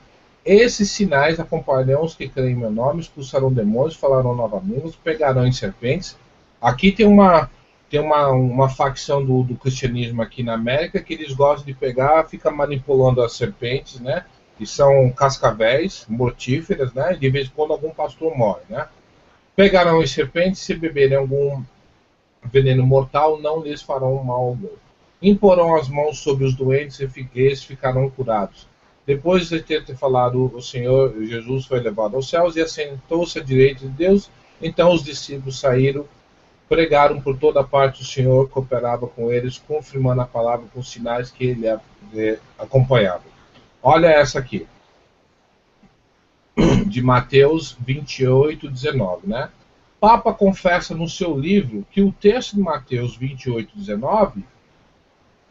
Esses sinais acompanharão os que creem em meu nome, expulsarão demônios, falarão novas línguas, pegarão em serpentes. Aqui tem uma facção do cristianismo aqui na América que eles gostam de pegar, fica manipulando as serpentes, né? Que são cascavéis mortíferas, né? E de vez em quando algum pastor morre, né? Pegarão em serpentes, se beberem algum veneno mortal, não lhes farão mal algum. Imporão as mãos sobre os doentes e eles ficarão curados. Depois de ter falado, o Senhor Jesus foi levado aos céus e assentou-se à direita de Deus. Então os discípulos saíram pregaram por toda parte, o Senhor cooperava com eles, confirmando a palavra com sinais que ele acompanhava. Olha essa aqui, de Mateus 28, 19, né? Papa confessa no seu livro que o texto de Mateus 28, 19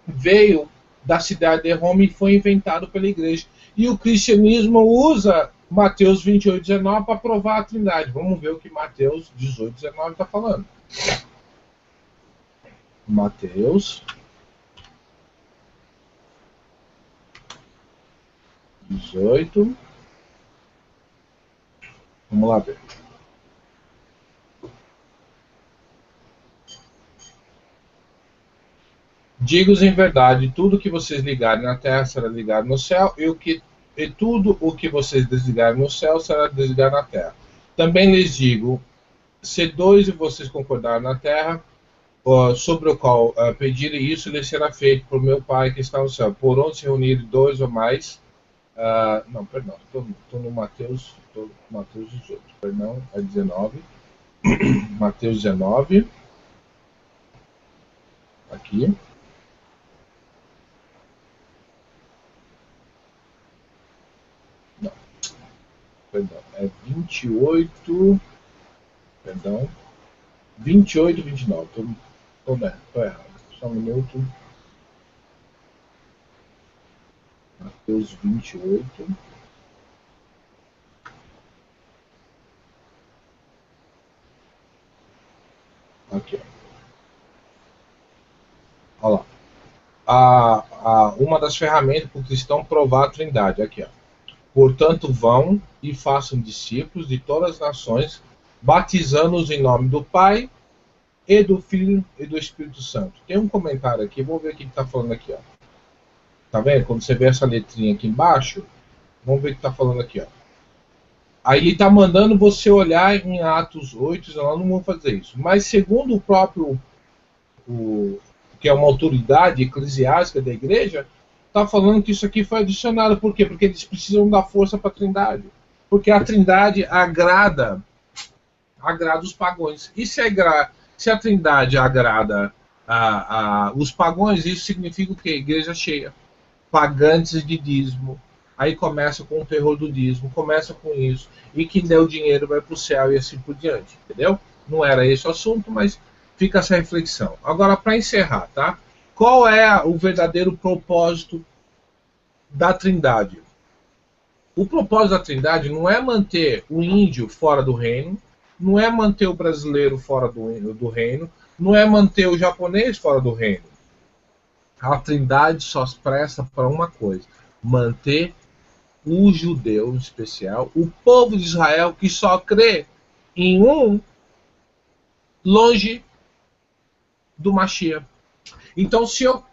veio da cidade de Roma e foi inventado pela igreja. E o cristianismo usa Mateus 28, 19 para provar a Trindade. Vamos ver o que Mateus 18, 19 está falando. Mateus 18. Vamos lá ver. Digo-vos em verdade, tudo que vocês ligarem na terra será ligado no céu, e tudo o que vocês desligarem no céu será desligado na terra. Também lhes digo, se dois de vocês concordarem na terra, sobre o qual pedirem isso, lhes será feito por meu Pai que está no céu. Por onde se reunirem dois ou mais... não, perdão, estou no Mateus 18, perdão, é 19. Mateus 19. Aqui. Não, perdão, é 28, perdão, 28 e 29, estou errado, só um minuto. Mateus 28. Aqui, ó. Olha lá. Uma das ferramentas para o cristão provar a Trindade. Aqui, ó. Portanto, vão e façam discípulos de todas as nações, batizando-os em nome do Pai, e do Filho e do Espírito Santo. Tem um comentário aqui, vamos ver o que está falando aqui, ó. Tá vendo? Quando você vê essa letrinha aqui embaixo, vamos ver o que está falando aqui, ó. Aí ele está mandando você olhar em Atos 8, eu não vou fazer isso. Mas segundo o próprio, que é uma autoridade eclesiástica da igreja, está falando que isso aqui foi adicionado. Por quê? Porque eles precisam dar força para a Trindade. Porque a Trindade agrada os pagãos. E se a Trindade agrada os pagãos, isso significa o quê? Igreja cheia. Pagantes de dízimo. Aí começa com o terror do dízimo, começa com isso. E quem der o dinheiro vai para o céu e assim por diante. Entendeu? Não era esse o assunto, mas fica essa reflexão. Agora, para encerrar, tá? Qual é o verdadeiro propósito da Trindade? O propósito da Trindade não é manter o índio fora do reino, não é manter o brasileiro fora do reino, não é manter o japonês fora do reino. A Trindade só presta para uma coisa: manter o judeu, em especial, o povo de Israel, que só crê em um, longe do Mashiach. Então, se eu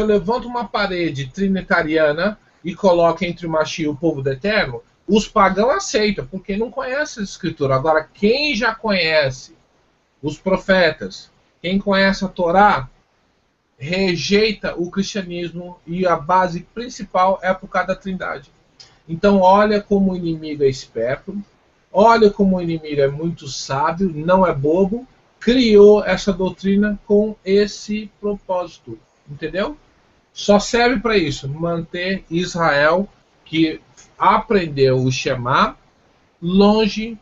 levanto uma parede trinitariana e coloco entre o Mashiach e o povo do Eterno, os pagãos aceitam, porque não conhecem a Escritura. Agora, quem já conhece os profetas, quem conhece a Torá, rejeita o cristianismo, e a base principal é por causa da Trindade. Então, olha como o inimigo é esperto, olha como o inimigo é muito sábio, não é bobo, criou essa doutrina com esse propósito, entendeu? Só serve para isso, manter Israel, que aprendeu o Shema, longe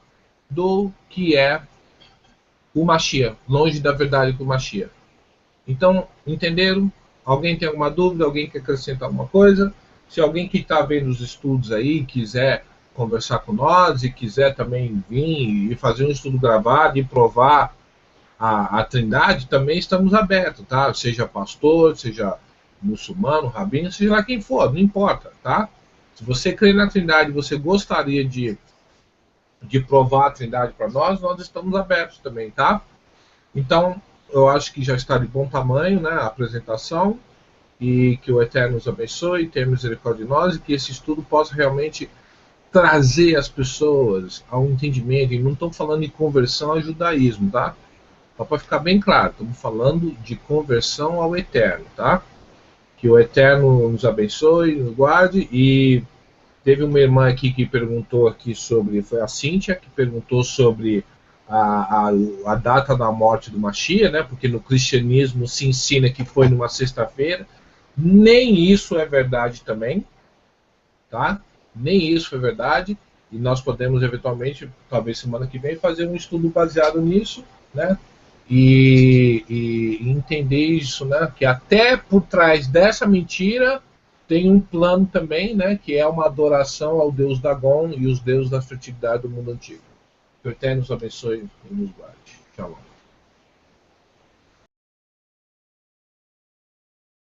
do que é o Mashiach, longe da verdade do Mashiach. Então, entenderam? Alguém tem alguma dúvida? Alguém quer acrescentar alguma coisa? Se alguém que está vendo os estudos aí quiser conversar com nós e quiser também vir e fazer um estudo gravado e provar a Trindade, também estamos abertos, tá? Seja pastor, seja muçulmano, rabino, seja lá quem for, não importa, tá? Se você crê na Trindade e você gostaria de provar a Trindade para nós estamos abertos também, tá? Então, eu acho que já está de bom tamanho, né, a apresentação, e que o Eterno nos abençoe, tenha misericórdia de nós, e que esse estudo possa realmente trazer as pessoas ao entendimento. E não estou falando de conversão ao judaísmo, tá? Só para ficar bem claro, estamos falando de conversão ao Eterno, tá? Que o Eterno nos abençoe, nos guarde. E teve uma irmã aqui que perguntou aqui sobre, foi a Cíntia, que perguntou sobre a data da morte do Mashiach, né? Porque no cristianismo se ensina que foi numa sexta-feira. Nem isso é verdade também, tá? Nem isso é verdade. E nós podemos eventualmente, talvez semana que vem, fazer um estudo baseado nisso, né? E entender isso, né? Que até por trás dessa mentira tem um plano também, né? Que é uma adoração ao deus Dagon e os deuses da fertilidade do mundo antigo. Que o Eterno nos abençoe e nos guarde. Shalom.